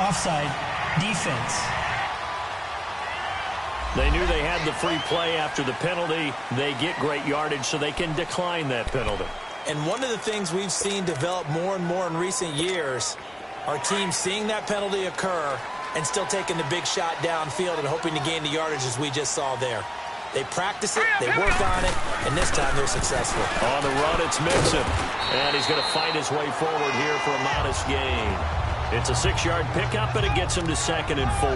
Offside. Defense. They knew they had the free play after the penalty. They get great yardage, so they can decline that penalty. And one of the things we've seen develop more and more in recent years are teams seeing that penalty occur and still taking the big shot downfield and hoping to gain the yardage as we just saw there. They practice it, they work on it, and this time they're successful. On the run, it's Mixon. And he's going to fight his way forward here for a modest gain. It's a 6-yard pickup, and it gets him to 2nd and 4.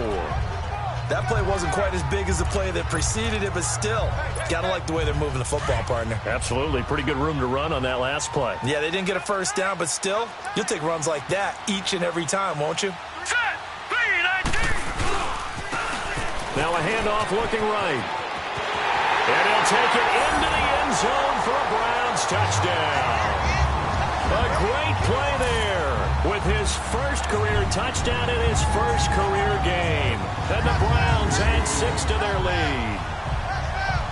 That play wasn't quite as big as the play that preceded it, but still, got to like the way they're moving the football, partner. Absolutely. Pretty good room to run on that last play. Yeah, they didn't get a first down, but still, you'll take runs like that each and every time, won't you? Set. 3-19. Now a handoff looking right. And he'll take it into the end zone for a Browns touchdown. A great play there with his first career touchdown in his first career game. And the Browns add 6 to their lead.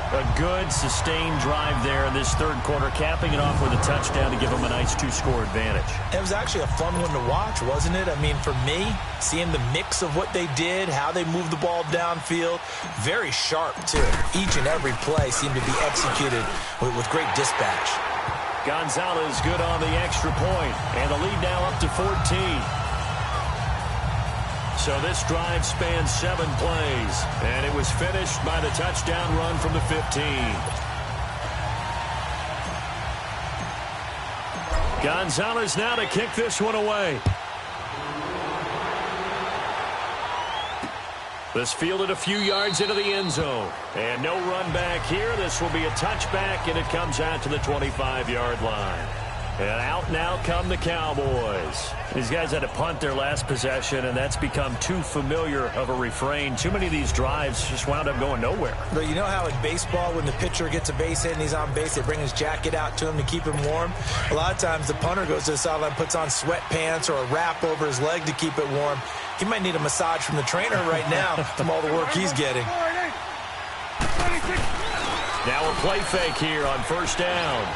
A good, sustained drive there in this third quarter, capping it off with a touchdown to give them a nice 2-score advantage. It was actually a fun one to watch, wasn't it? I mean, for me, seeing the mix of what they did, how they moved the ball downfield, very sharp, too. Each and every play seemed to be executed with great dispatch. Gonzalez good on the extra point, and the lead now up to 14. So this drive spans 7 plays, and it was finished by the touchdown run from the 15. Gonzalez now to kick this one away. This fielded a few yards into the end zone. And no run back here. This will be a touchback, and it comes out to the 25-yard line. And out now come the Cowboys. These guys had to punt their last possession, and that's become too familiar of a refrain. Too many of these drives just wound up going nowhere. But you know how in baseball, when the pitcher gets a base hit and he's on base, they bring his jacket out to him to keep him warm? A lot of times the punter goes to the sideline, puts on sweatpants or a wrap over his leg to keep it warm. He might need a massage from the trainer right now from all the work he's getting. Now a play fake here on first down.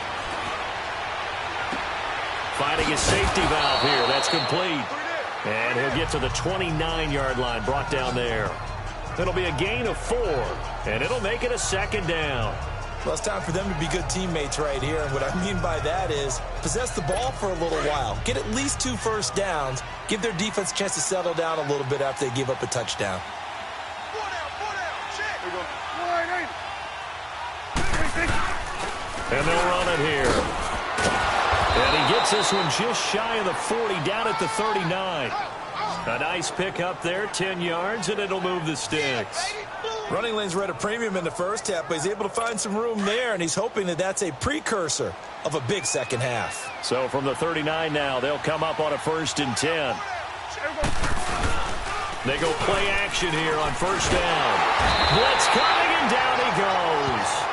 Finding his safety valve here. That's complete. And he'll get to the 29-yard line, brought down there. It'll be a gain of 4, and it'll make it a 2nd down. Well, it's time for them to be good teammates right here. And what I mean by that is possess the ball for a little while. Get at least 2 first downs. Give their defense a chance to settle down a little bit after they give up a touchdown. And they'll run it here. And he gets this one just shy of the 40, down at the 39. A nice pick up there, 10 yards, and it'll move the sticks. Running lanes were at a premium in the first half, but he's able to find some room there, and he's hoping that that's a precursor of a big second half. So from the 39 now, they'll come up on a 1st and 10. They go play action here on first down. Blitz coming, and down he goes.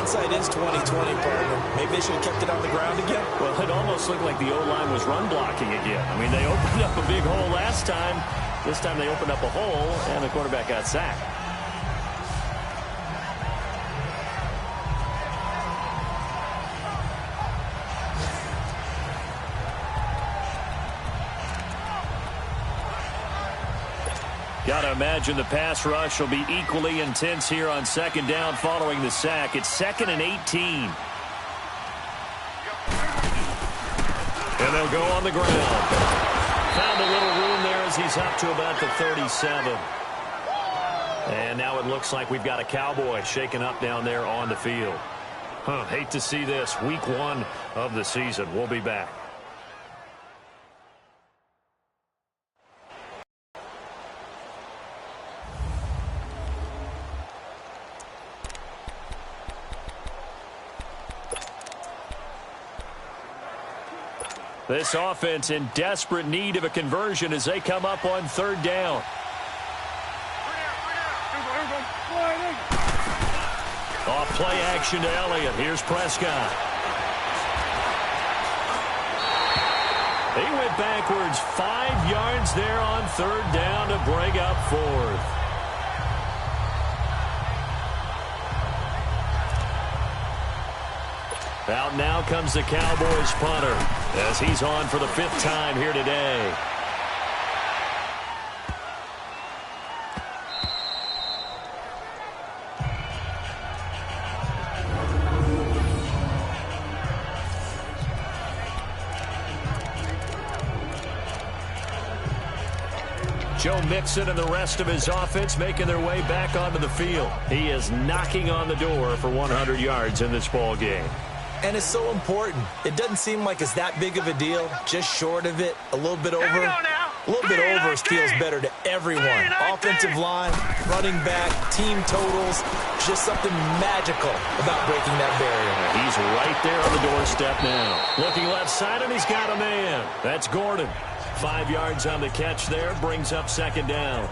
Hindsight is 20/20, partner. Maybe they should have kept it on the ground again. Well, it almost looked like the O-line was run blocking again. I mean, they opened up a big hole last time. This time they opened up a hole, and the quarterback got sacked. Got to imagine the pass rush will be equally intense here on 2nd down following the sack. It's 2nd and 18. And they'll go on the ground. Found a little room there as he's up to about the 37. And now it looks like we've got a Cowboy shaken up down there on the field. Hate to see this. Week 1 of the season. We'll be back. This offense in desperate need of a conversion as they come up on 3rd down. Off play action to Elliott. Here's Prescott. He went backwards 5 yards there on 3rd down to break up 4th. Out now comes the Cowboys punter as he's on for the 5th time here today. Joe Mixon and the rest of his offense making their way back onto the field. He is knocking on the door for 100 yards in this ball game. And it's so important. It doesn't seem like it's that big of a deal, just short of it, a little bit over. A little bit over feels better to everyone. Offensive line, running back, team totals, just something magical about breaking that barrier. He's right there on the doorstep now. Looking left side, and he's got a man. That's Gordon. 5 yards on the catch there, brings up second down.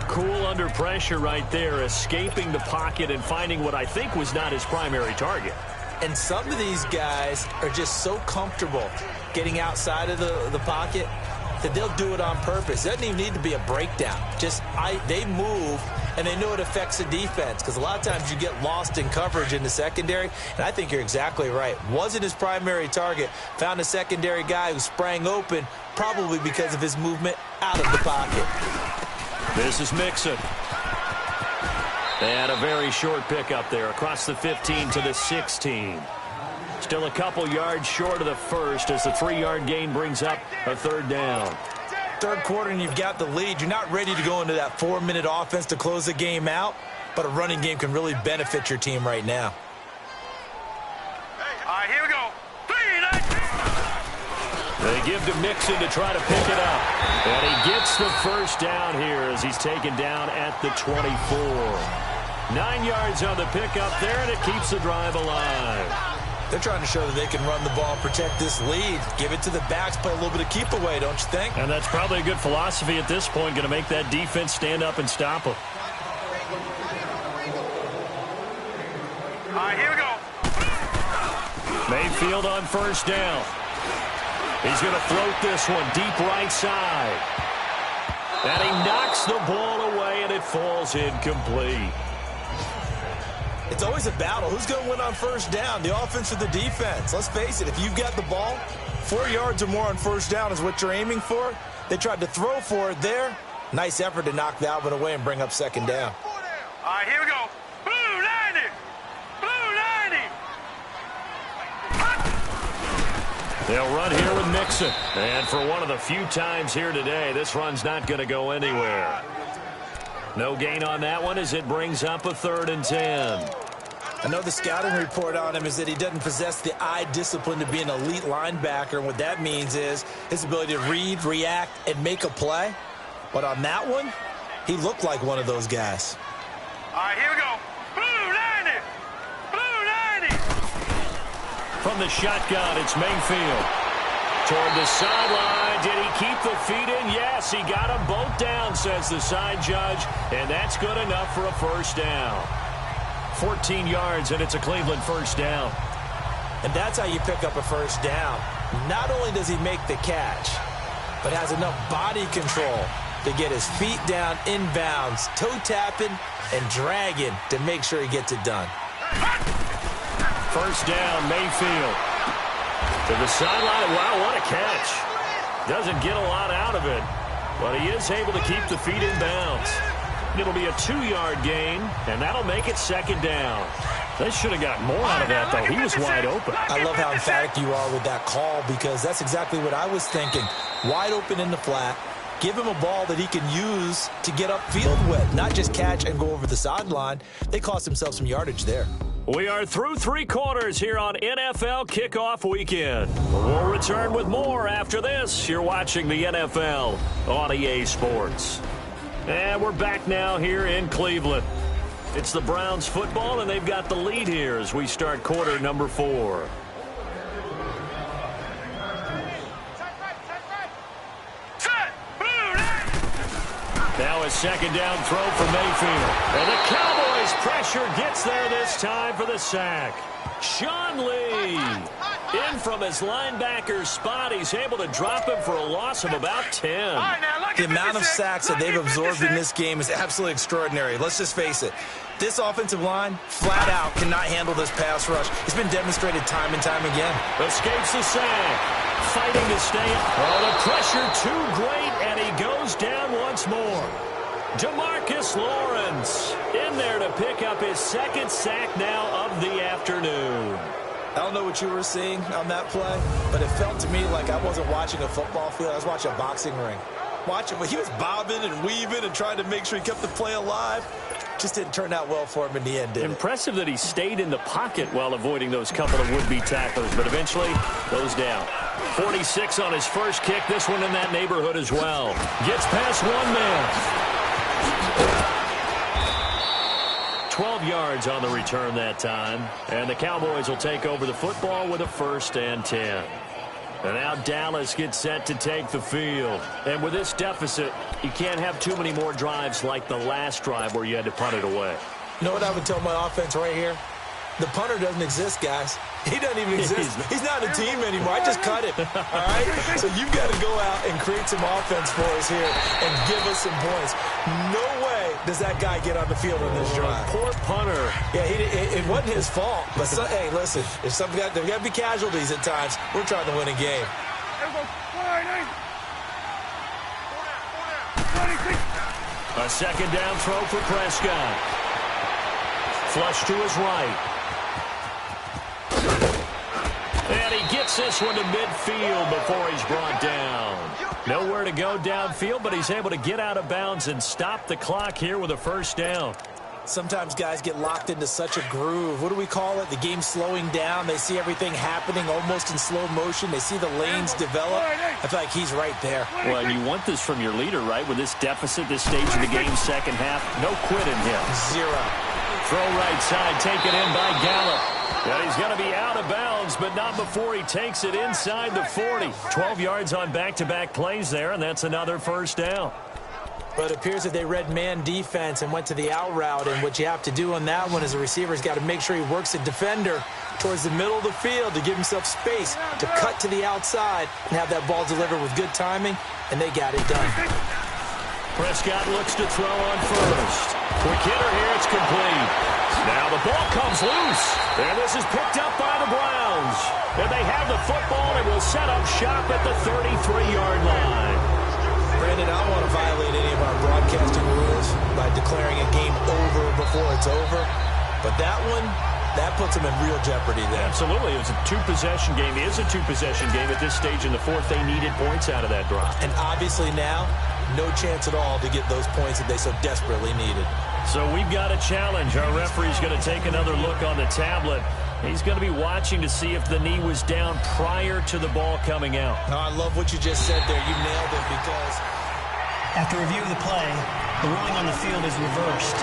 Cool under pressure right there, escaping the pocket and finding what I think was not his primary target. And some of these guys are just so comfortable getting outside of the pocket that they'll do it on purpose. It doesn't even need to be a breakdown. They move, and they know it affects the defense, because a lot of times you get lost in coverage in the secondary, and I think you're exactly right. Wasn't his primary target. Found a secondary guy who sprang open, probably because of his movement out of the pocket. This is Mixon. They had a very short pickup there, across the 15 to the 16. Still a couple yards short of the first as the 3-yard gain brings up a third down. Third quarter and you've got the lead. You're not ready to go into that 4-minute offense to close the game out, but a running game can really benefit your team right now. All right, here we go. 3, 9. They give to Mixon to try to pick it up. And he gets the first down here as he's taken down at the 24. 9 yards on the pickup there, and it keeps the drive alive. They're trying to show that they can run the ball, protect this lead, give it to the backs, play a little bit of keep away, don't you think? And that's probably a good philosophy at this point, going to make that defense stand up and stop them. All right, here we go. Mayfield on first down. He's going to float this one deep right side. And he knocks the ball away, and it falls incomplete. It's always a battle. Who's going to win on first down, the offense or the defense? Let's face it, if you've got the ball, 4 yards or more on first down is what you're aiming for. They tried to throw for it there. Nice effort to knock that one away and bring up second down. All right, here we go. Blue 90. Blue 90. They'll run here with Mixon. And for one of the few times here today, this run's not going to go anywhere. No gain on that one as it brings up a 3rd and 10. I know the scouting report on him is that he doesn't possess the eye discipline to be an elite linebacker. And what that means is his ability to read, react, and make a play. But on that one, he looked like one of those guys. All right, here we go. Blue 90. Blue 90. From the shotgun, it's Mayfield. Toward the sideline. Did he keep the feet in? Yes, he got them both down, says the side judge. And that's good enough for a first down. 14 yards, and it's a Cleveland first down. And that's how you pick up a first down. Not only does he make the catch, but has enough body control to get his feet down inbounds, toe tapping and dragging to make sure he gets it done. First down, Mayfield. To the sideline. Wow, what a catch. Doesn't get a lot out of it, but he is able to keep the feet in bounds. It'll be a 2-yard gain, and that'll make it second down. They should have gotten more out of that, though. He was wide open. I love how emphatic you are with that call, because that's exactly what I was thinking. Wide open in the flat. Give him a ball that he can use to get upfield with, not just catch and go over the sideline. They cost themselves some yardage there. We are through 3 quarters here on NFL Kickoff Weekend. We'll return with more after this. You're watching the NFL on EA Sports. And we're back now here in Cleveland. It's the Browns football, and they've got the lead here as we start quarter number 4. Now a second down throw for Mayfield. And the Cowboys pressure gets there this time for the sack. Sean Lee in from his linebacker spot. He's able to drop him for a loss of about 10. The amount of sacks that they've absorbed in this game is absolutely extraordinary. Let's just face it. This offensive line, flat out, cannot handle this pass rush. It's been demonstrated time and time again. Escapes the sack. Fighting to stay. Oh, the pressure too great, and he goes down once more. DeMarcus Lawrence in there to pick up his second sack now of the afternoon. I don't know what you were seeing on that play, but it felt to me like I wasn't watching a football field. I was watching a boxing ring. Watch him. He was bobbing and weaving and trying to make sure he kept the play alive. Just didn't turn out well for him in the end, did it? Impressive that he stayed in the pocket while avoiding those couple of would-be tacklers, but eventually goes down. 46 on his first kick. This one in that neighborhood as well. Gets past one man. 12 yards on the return that time. And the Cowboys will take over the football with a 1st and 10. And now Dallas gets set to take the field. And with this deficit, you can't have too many more drives like the last drive where you had to punt it away. You know what I would tell my offense right here? The punter doesn't exist, guys. He doesn't even exist. He's not a team anymore. I just cut him. All right? So you've got to go out and create some offense for us here and give us some points. No way does that guy get on the field on this drive. Poor punter. Yeah, it wasn't his fault. But, hey, listen, if there's got to be casualties at times. We're trying to win a game. A second down throw for Prescott. Flush to his right. And he gets this one to midfield before he's brought down. Nowhere to go downfield, but he's able to get out of bounds and stop the clock here with a 1st down. Sometimes guys get locked into such a groove. What do we call it? The game's slowing down. They see everything happening almost in slow motion. They see the lanes develop. I feel like he's right there. Well, and you want this from your leader, right? With this deficit, this stage of the game, second half, no quit in him. Zero. Throw right side, taken in by Gallup. And he's going to be out of bounds, but not before he takes it inside the 40. 12 yards on back-to-back plays there, and that's another 1st down. But it appears that they read man defense and went to the out route, and what you have to do on that one is the receiver's got to make sure he works the defender towards the middle of the field to give himself space to cut to the outside and have that ball delivered with good timing, and they got it done. Prescott looks to throw on first. Quick hitter here, it's complete. Now the ball comes loose, and this is picked up by the Browns. And they have the football and will set up shop at the 33-yard line. Brandon, I don't want to violate any of our broadcasting rules by declaring a game over before it's over. But that one, that puts them in real jeopardy there. Absolutely. It was a two-possession game. It is a two-possession game at this stage in the fourth. They needed points out of that drive. And obviously now, no chance at all to get those points that they so desperately needed. So we've got a challenge. Our referee's going to take another look on the tablet. He's going to be watching to see if the knee was down prior to the ball coming out. No, I love what you just said there. You nailed it because... After review of the play, the ruling on the field is reversed.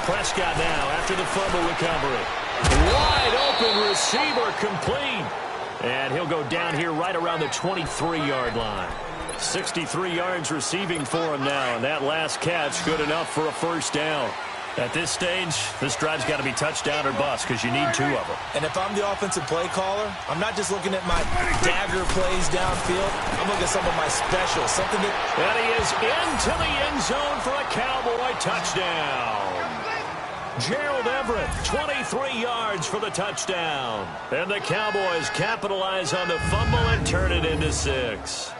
Prescott now after the fumble recovery. Wide open receiver complete. And he'll go down here right around the 23-yard line. 63 yards receiving for him now. And that last catch good enough for a 1st down. At this stage, this drive's got to be touchdown or bust because you need 2 of them. And if I'm the offensive play caller, I'm not just looking at my dagger plays downfield. I'm looking at some of my specials, something that... And he is into the end zone for a Cowboy touchdown. Gerald Everett, 23 yards for the touchdown. And the Cowboys capitalize on the fumble and turn it into 6.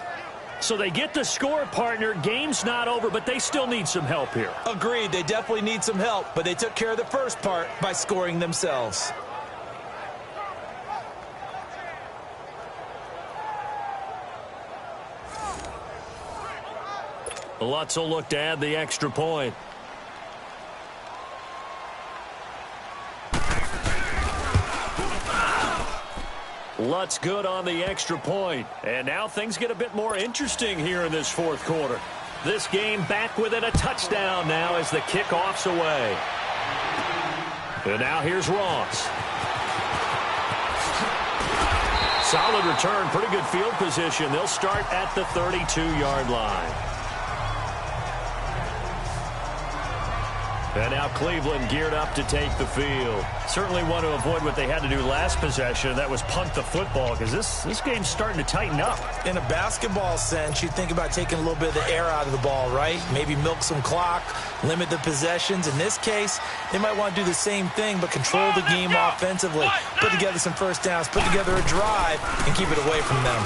So they get the score, partner. Game's not over, but they still need some help here. Agreed. They definitely need some help, but they took care of the first part by scoring themselves. Lutz will look to add the extra point. Lutz good on the extra point. And now things get a bit more interesting here in this fourth quarter. This game back within a touchdown now as the kickoff's away. And now here's Ross. Solid return, pretty good field position. They'll start at the 32-yard line. And now Cleveland geared up to take the field. Certainly want to avoid what they had to do last possession. That was punt the football because this game's starting to tighten up. In a basketball sense, you think about taking a little bit of the air out of the ball, right? Maybe milk some clock, limit the possessions. In this case, they might want to do the same thing but control the game offensively. Put together some first downs, put together a drive, and keep it away from them.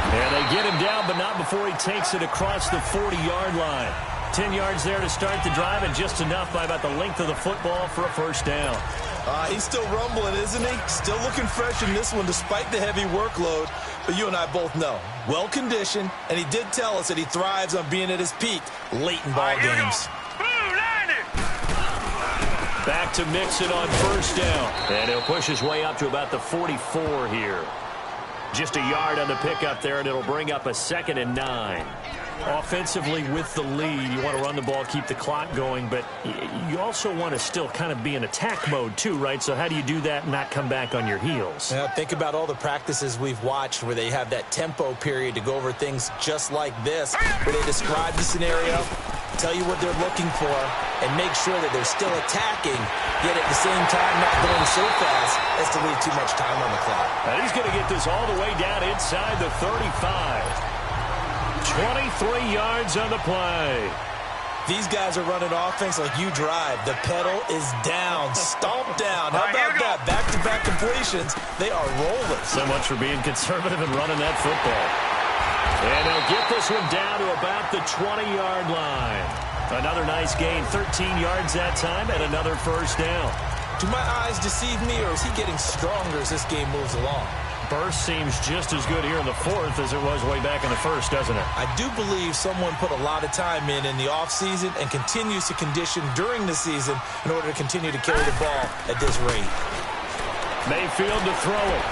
And they get him down, but not before he takes it across the 40-yard line. 10 yards there to start the drive, and just enough by about the length of the football for a first down. He's still rumbling, isn't he? Still looking fresh in this one despite the heavy workload. But you and I both know, well-conditioned, and he did tell us that he thrives on being at his peak late in ball games. Back to Mixon on first down. And he'll push his way up to about the 44 here. Just a yard on the pickup there, and it'll bring up a 2nd and 9. Offensively with the lead, you want to run the ball, keep the clock going, but you also want to still kind of be in attack mode too, right? So how do you do that and not come back on your heels? Yeah, think about all the practices we've watched where they have that tempo period to go over things just like this, where they describe the scenario, tell you what they're looking for, and make sure that they're still attacking, yet at the same time not going so fast as to leave too much time on the clock. And he's going to get this all the way down inside the 35. 23 yards on the play. These guys are running offense like you drive. The pedal is down, stomped down. How about that? Back-to-back completions. They are rolling. So much for being conservative and running that football. And they'll get this one down to about the 20-yard line. Another nice gain, 13 yards that time, and another first down. Do my eyes deceive me, or is he getting stronger as this game moves along? Burst seems just as good here in the 4th as it was way back in the 1st, doesn't it? I do believe someone put a lot of time in the offseason and continues to condition during the season in order to continue to carry the ball at this rate. Mayfield to throw it.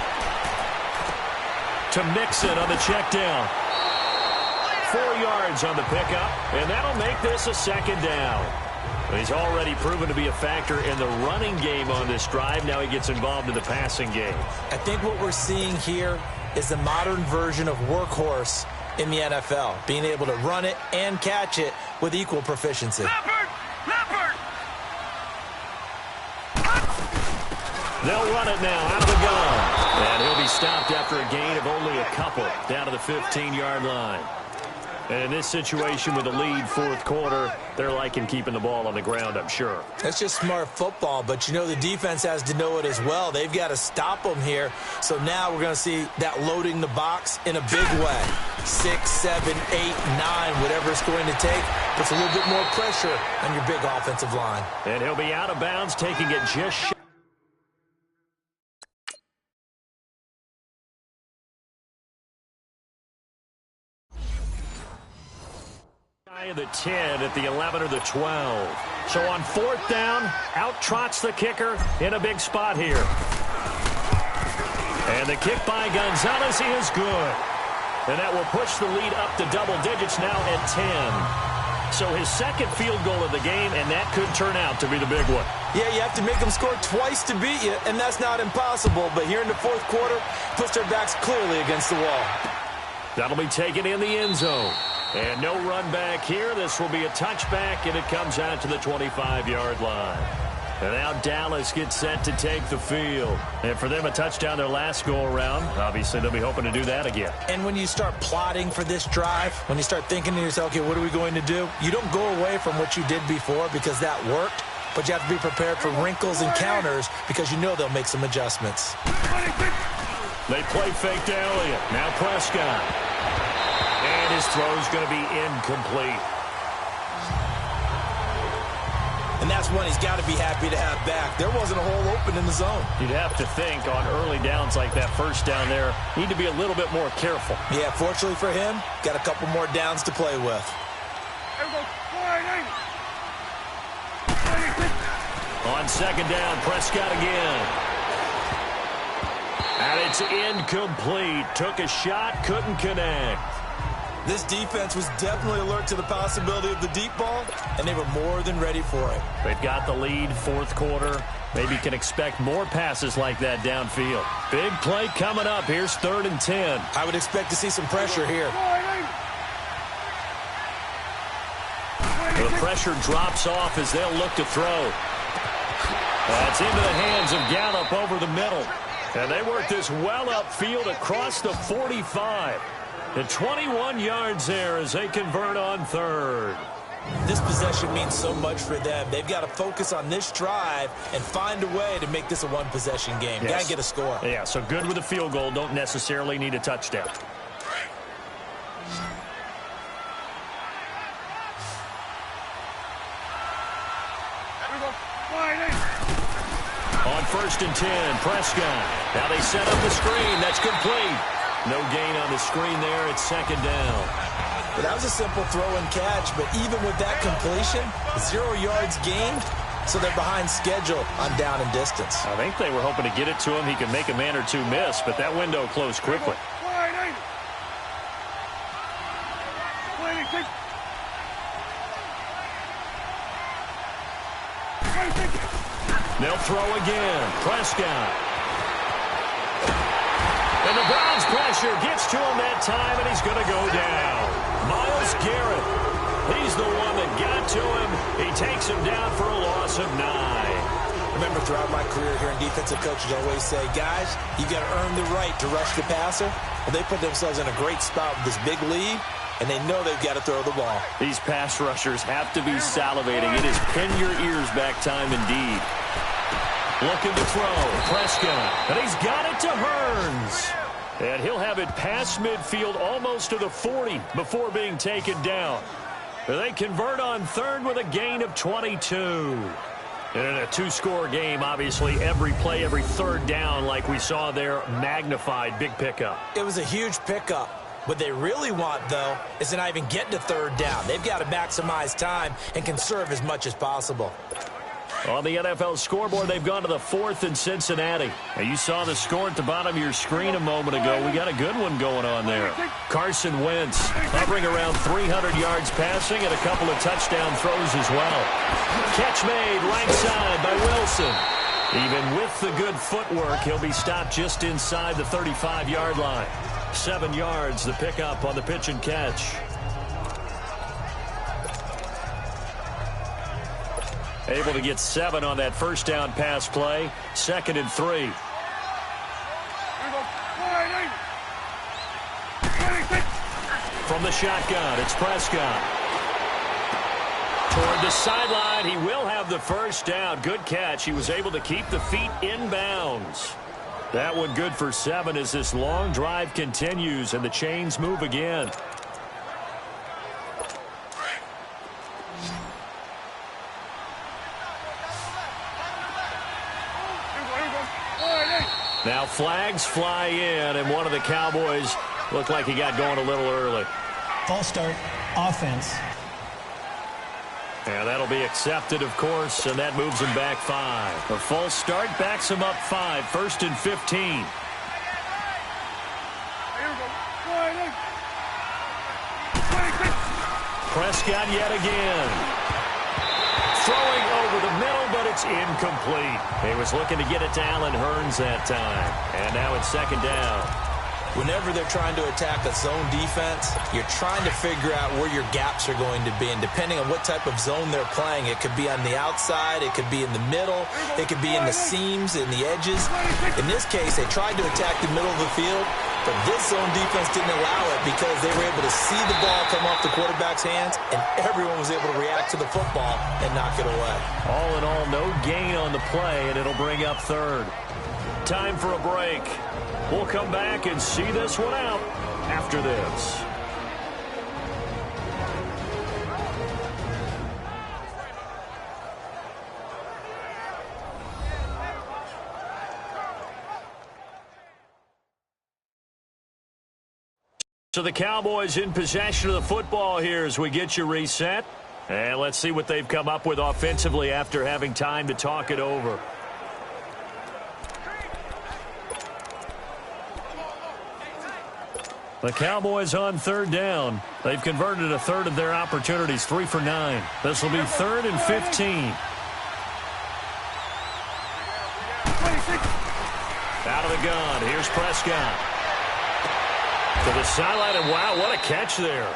To Mixon on the check down. 4 yards on the pickup, and that'll make this a 2nd down. He's already proven to be a factor in the running game on this drive. Now he gets involved in the passing game. I think what we're seeing here is the modern version of workhorse in the NFL, being able to run it and catch it with equal proficiency. Leopard! They'll run it now out of the gun. And he'll be stopped after a gain of only a couple down to the 15-yard line. And in this situation with a lead 4th quarter, they're liking keeping the ball on the ground, I'm sure. That's just smart football, but you know the defense has to know it as well. They've got to stop them here. So now we're going to see that loading the box in a big way. 6, 7, 8, 9, whatever it's going to take, puts a little bit more pressure on your big offensive line. And he'll be out of bounds, taking it just short. Of the 10 at the 11 or the 12. So on 4th down, out trots the kicker in a big spot here. And the kick by Gonzalez is good. And that will push the lead up to double digits now at 10. So his 2nd field goal of the game, and that could turn out to be the big one. Yeah, you have to make them score twice to beat you, and that's not impossible. But here in the 4th quarter, puts their backs clearly against the wall. That'll be taken in the end zone. And no run back here. This will be a touchback, and it comes out to the 25-yard line. And now Dallas gets set to take the field. And for them, a touchdown their last go-around. Obviously, they'll be hoping to do that again. And when you start plotting for this drive, when you start thinking to yourself, okay, what are we going to do? You don't go away from what you did before because that worked, but you have to be prepared for wrinkles and counters because you know they'll make some adjustments. They play fake to Elliott. Now Prescott. And his throw's going to be incomplete. And that's one he's got to be happy to have back. There wasn't a hole open in the zone. You'd have to think on early downs like that first down there, need to be a little bit more careful. Yeah, fortunately for him, got a couple more downs to play with. On 2nd down, Prescott again. And it's incomplete. Took a shot, couldn't connect. This defense was definitely alert to the possibility of the deep ball, and they were more than ready for it. They've got the lead, 4th quarter. Maybe can expect more passes like that downfield. Big play coming up. Here's 3rd and 10. I would expect to see some pressure here. The pressure drops off as they'll look to throw. That's into the hands of Gallup over the middle. And they work this well upfield across the 45. And 21 yards there as they convert on 3rd. This possession means so much for them. They've got to focus on this drive and find a way to make this a one-possession game. Yes. Got to get a score. Yeah, so good with a field goal. Don't necessarily need a touchdown. 1st and 10. Prescott. Now they set up the screen. That's complete. No gain on the screen there. It's 2nd down. Well, that was a simple throw and catch, but even with that completion, 0 yards gained, so they're behind schedule on down and distance. I think they were hoping to get it to him. He could make a man or two miss, but that window closed quickly. They'll throw again. Prescott. And the Browns pressure gets to him that time, and he's going to go down. Myles Garrett. He's the one that got to him. He takes him down for a loss of 9. Remember, throughout my career here in defensive coaches always say, guys, you got to earn the right to rush the passer. Well, they put themselves in a great spot with this big lead, and they know they've got to throw the ball. These pass rushers have to be salivating. It is pin your ears back time indeed. Looking to throw. Prescott. And he's got it to Hearns. And he'll have it past midfield almost to the 40 before being taken down. They convert on 3rd with a gain of 22. And in a 2-score game, obviously, every play, every 3rd down, like we saw there, magnified. Big pickup. It was a huge pickup. What they really want, though, is to not even get to 3rd down. They've got to maximize time and conserve as much as possible. On the NFL scoreboard, they've gone to the 4th in Cincinnati. Now, you saw the score at the bottom of your screen a moment ago. We got a good one going on there. Carson Wentz hovering around 300 yards passing and a couple of touchdown throws as well. Catch made right side by Wilson. Even with the good footwork, he'll be stopped just inside the 35-yard line. 7 yards, the pickup on the pitch and catch. Able to get 7 on that 1st down pass play. 2nd and 3. From the shotgun, it's Prescott. Toward the sideline, he will have the 1st down. Good catch. He was able to keep the feet in bounds. That one good for 7 as this long drive continues and the chains move again. Now flags fly in, and one of the Cowboys looked like he got going a little early. False start, offense. And that'll be accepted, of course, and that moves him back 5. A false start backs him up 5, 1st and 15. Prescott yet again. Throwing over the middle, but it's incomplete. He was looking to get it to Allen Hearns that time. And now it's 2nd down. Whenever they're trying to attack a zone defense, you're trying to figure out where your gaps are going to be. And depending on what type of zone they're playing, it could be on the outside, it could be in the middle, it could be in the seams, in the edges. In this case, they tried to attack the middle of the field, but this zone defense didn't allow it because they were able to see the ball come off the quarterback's hands, and everyone was able to react to the football and knock it away. All in all, no gain on the play, and it'll bring up 3rd. Time for a break. We'll come back and see this one out after this. So the Cowboys in possession of the football here as we get you reset. And let's see what they've come up with offensively after having time to talk it over. The Cowboys on 3rd down. They've converted a 1/3 of their opportunities, 3 for 9. This will be 3rd and 15. Out of the gun. Here's Prescott. To the sideline, and wow, what a catch there.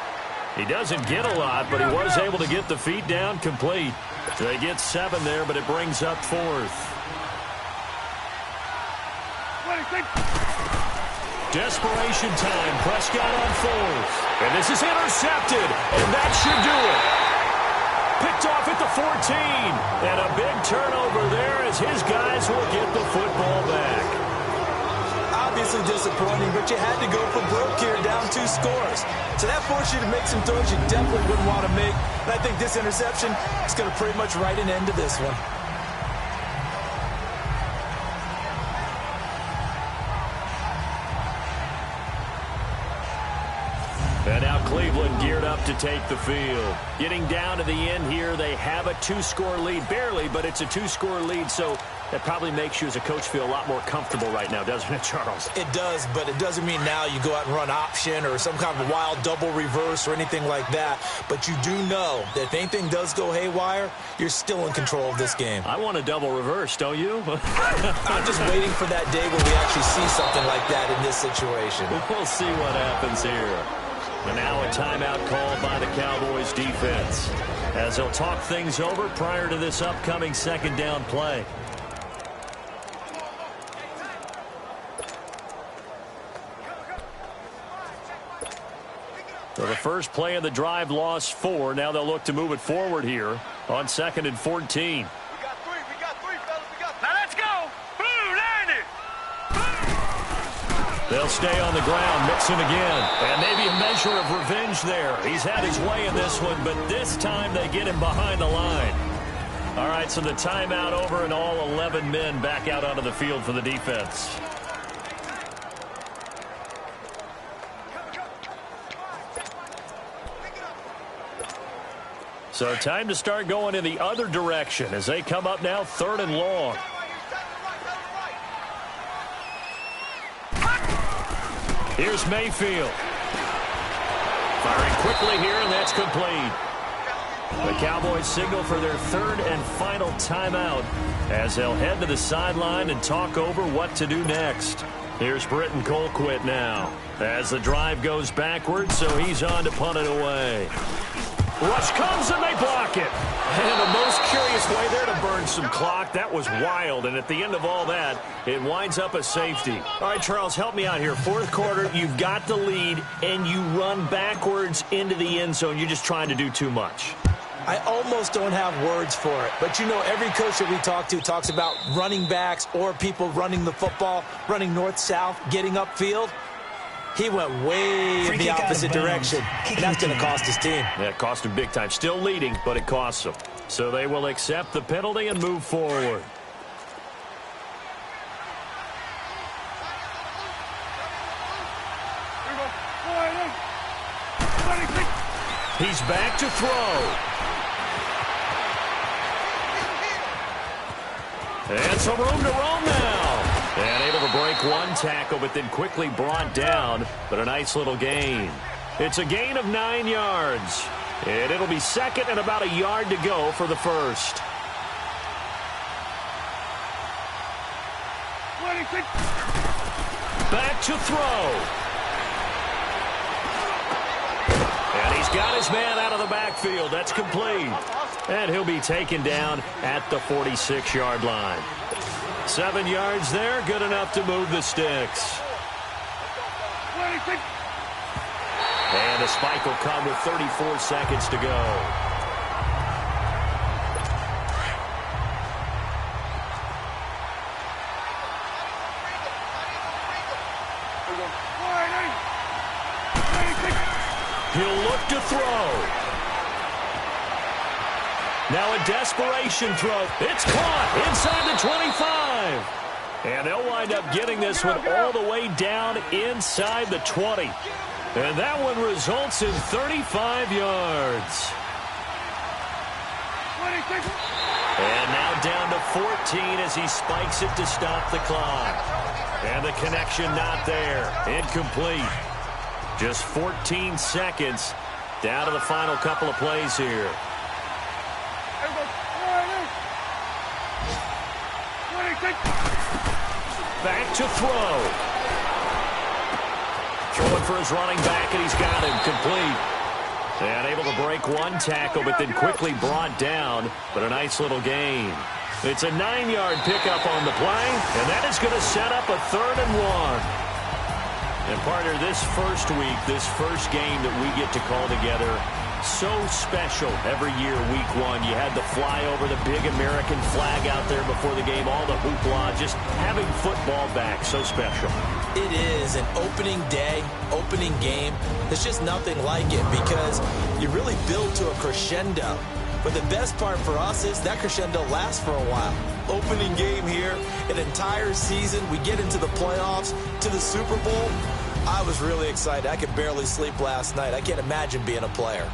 He doesn't get a lot, but he was able to get the feet down complete. They get 7 there, but it brings up 4th. Desperation time. Prescott on 4th. And this is intercepted, and that should do it. Picked off at the 14. And a big turnover there as his guys will get the football back. Obviously disappointing, but you had to go for broke here, down 2 scores. So that forced you to make some throws you definitely wouldn't want to make. And I think this interception is going to pretty much write an end to this one. Cleveland geared up to take the field. Getting down to the end here, they have a 2-score lead. Barely, but it's a 2-score lead, so that probably makes you as a coach feel a lot more comfortable right now, doesn't it, Charles? It does, but it doesn't mean now you go out and run option or some kind of wild double reverse or anything like that. But you do know that if anything does go haywire, you're still in control of this game. I want a double reverse, don't you? I'm just waiting for that day where we actually see something like that in this situation. We'll see what happens here. And now a timeout called by the Cowboys defense, as they'll talk things over prior to this upcoming second down play. So the first play of the drive lost 4. Now they'll look to move it forward here on 2nd and 14. We got three, fellas. Now let's go. Blue, land it. They'll stay on the ground, mixing again. And maybe a measure of revenge there. He's had his way in this one, but this time they get him behind the line. All right, so the timeout over and all 11 men back out onto the field for the defense. So time to start going in the other direction as they come up now 3rd and long. Here's Mayfield. Firing quickly here, and that's complete. The Cowboys signal for their 3rd and final timeout as they'll head to the sideline and talk over what to do next. Here's Britton Colquitt now as the drive goes backwards, so he's on to punt it away. Rush comes and they block it. And the most curious way there to burn some clock. That was wild. And at the end of all that, it winds up a safety. All right, Charles, help me out here. 4th quarter, you've got the lead, and you run backwards into the end zone. You're just trying to do too much. I almost don't have words for it. But, you know, every coach that we talk to talks about running backs or people running the football, running north-south, getting upfield. He went way in the opposite direction, and that's going to cost his team. Yeah, it cost him big time. Still leading, but it costs him. So they will accept the penalty and move forward. He's back to throw. And some room to roam now. And able to break one tackle, but then quickly brought down. But a nice little gain. It's a gain of 9 yards. And it'll be 2nd and about a yard to go for the first. Back to throw. And he's got his man out of the backfield. That's complete. And he'll be taken down at the 46-yard line. 7 yards there, good enough to move the sticks. And the spike will come with 34 seconds to go. He'll look to throw. Now a desperation throw. It's caught inside the 25. And they'll wind up getting this one all the way down inside the 20. And that one results in 35 yards. And now down to 14 as he spikes it to stop the clock. And the connection not there. Incomplete. Just 14 seconds down to the final couple of plays here. Back to throw. Throwing for his running back, and he's got him complete. And able to break one tackle, but then quickly brought down. But a nice little gain. It's a 9-yard pickup on the play, and that is going to set up a 3rd and 1. And partner, this first week, this first game that we get to call together, so special every year, week 1. You had the flyover, the big American flag out there before the game, all the hoopla, just having football back, so special. It is an opening day, opening game. There's just nothing like it because you really build to a crescendo. But the best part for us is that crescendo lasts for a while. Opening game here, an entire season, we get into the playoffs, to the Super Bowl. I was really excited. I could barely sleep last night. I can't imagine being a player.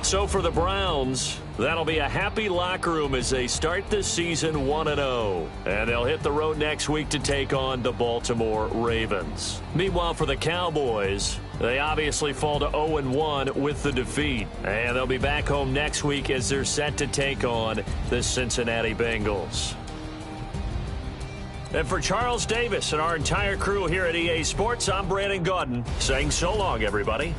So for the Browns, that'll be a happy locker room as they start this season 1-0. And they'll hit the road next week to take on the Baltimore Ravens. Meanwhile, for the Cowboys, they obviously fall to 0-1 with the defeat. And they'll be back home next week as they're set to take on the Cincinnati Bengals. And for Charles Davis and our entire crew here at EA Sports, I'm Brandon Gaudin saying so long, everybody.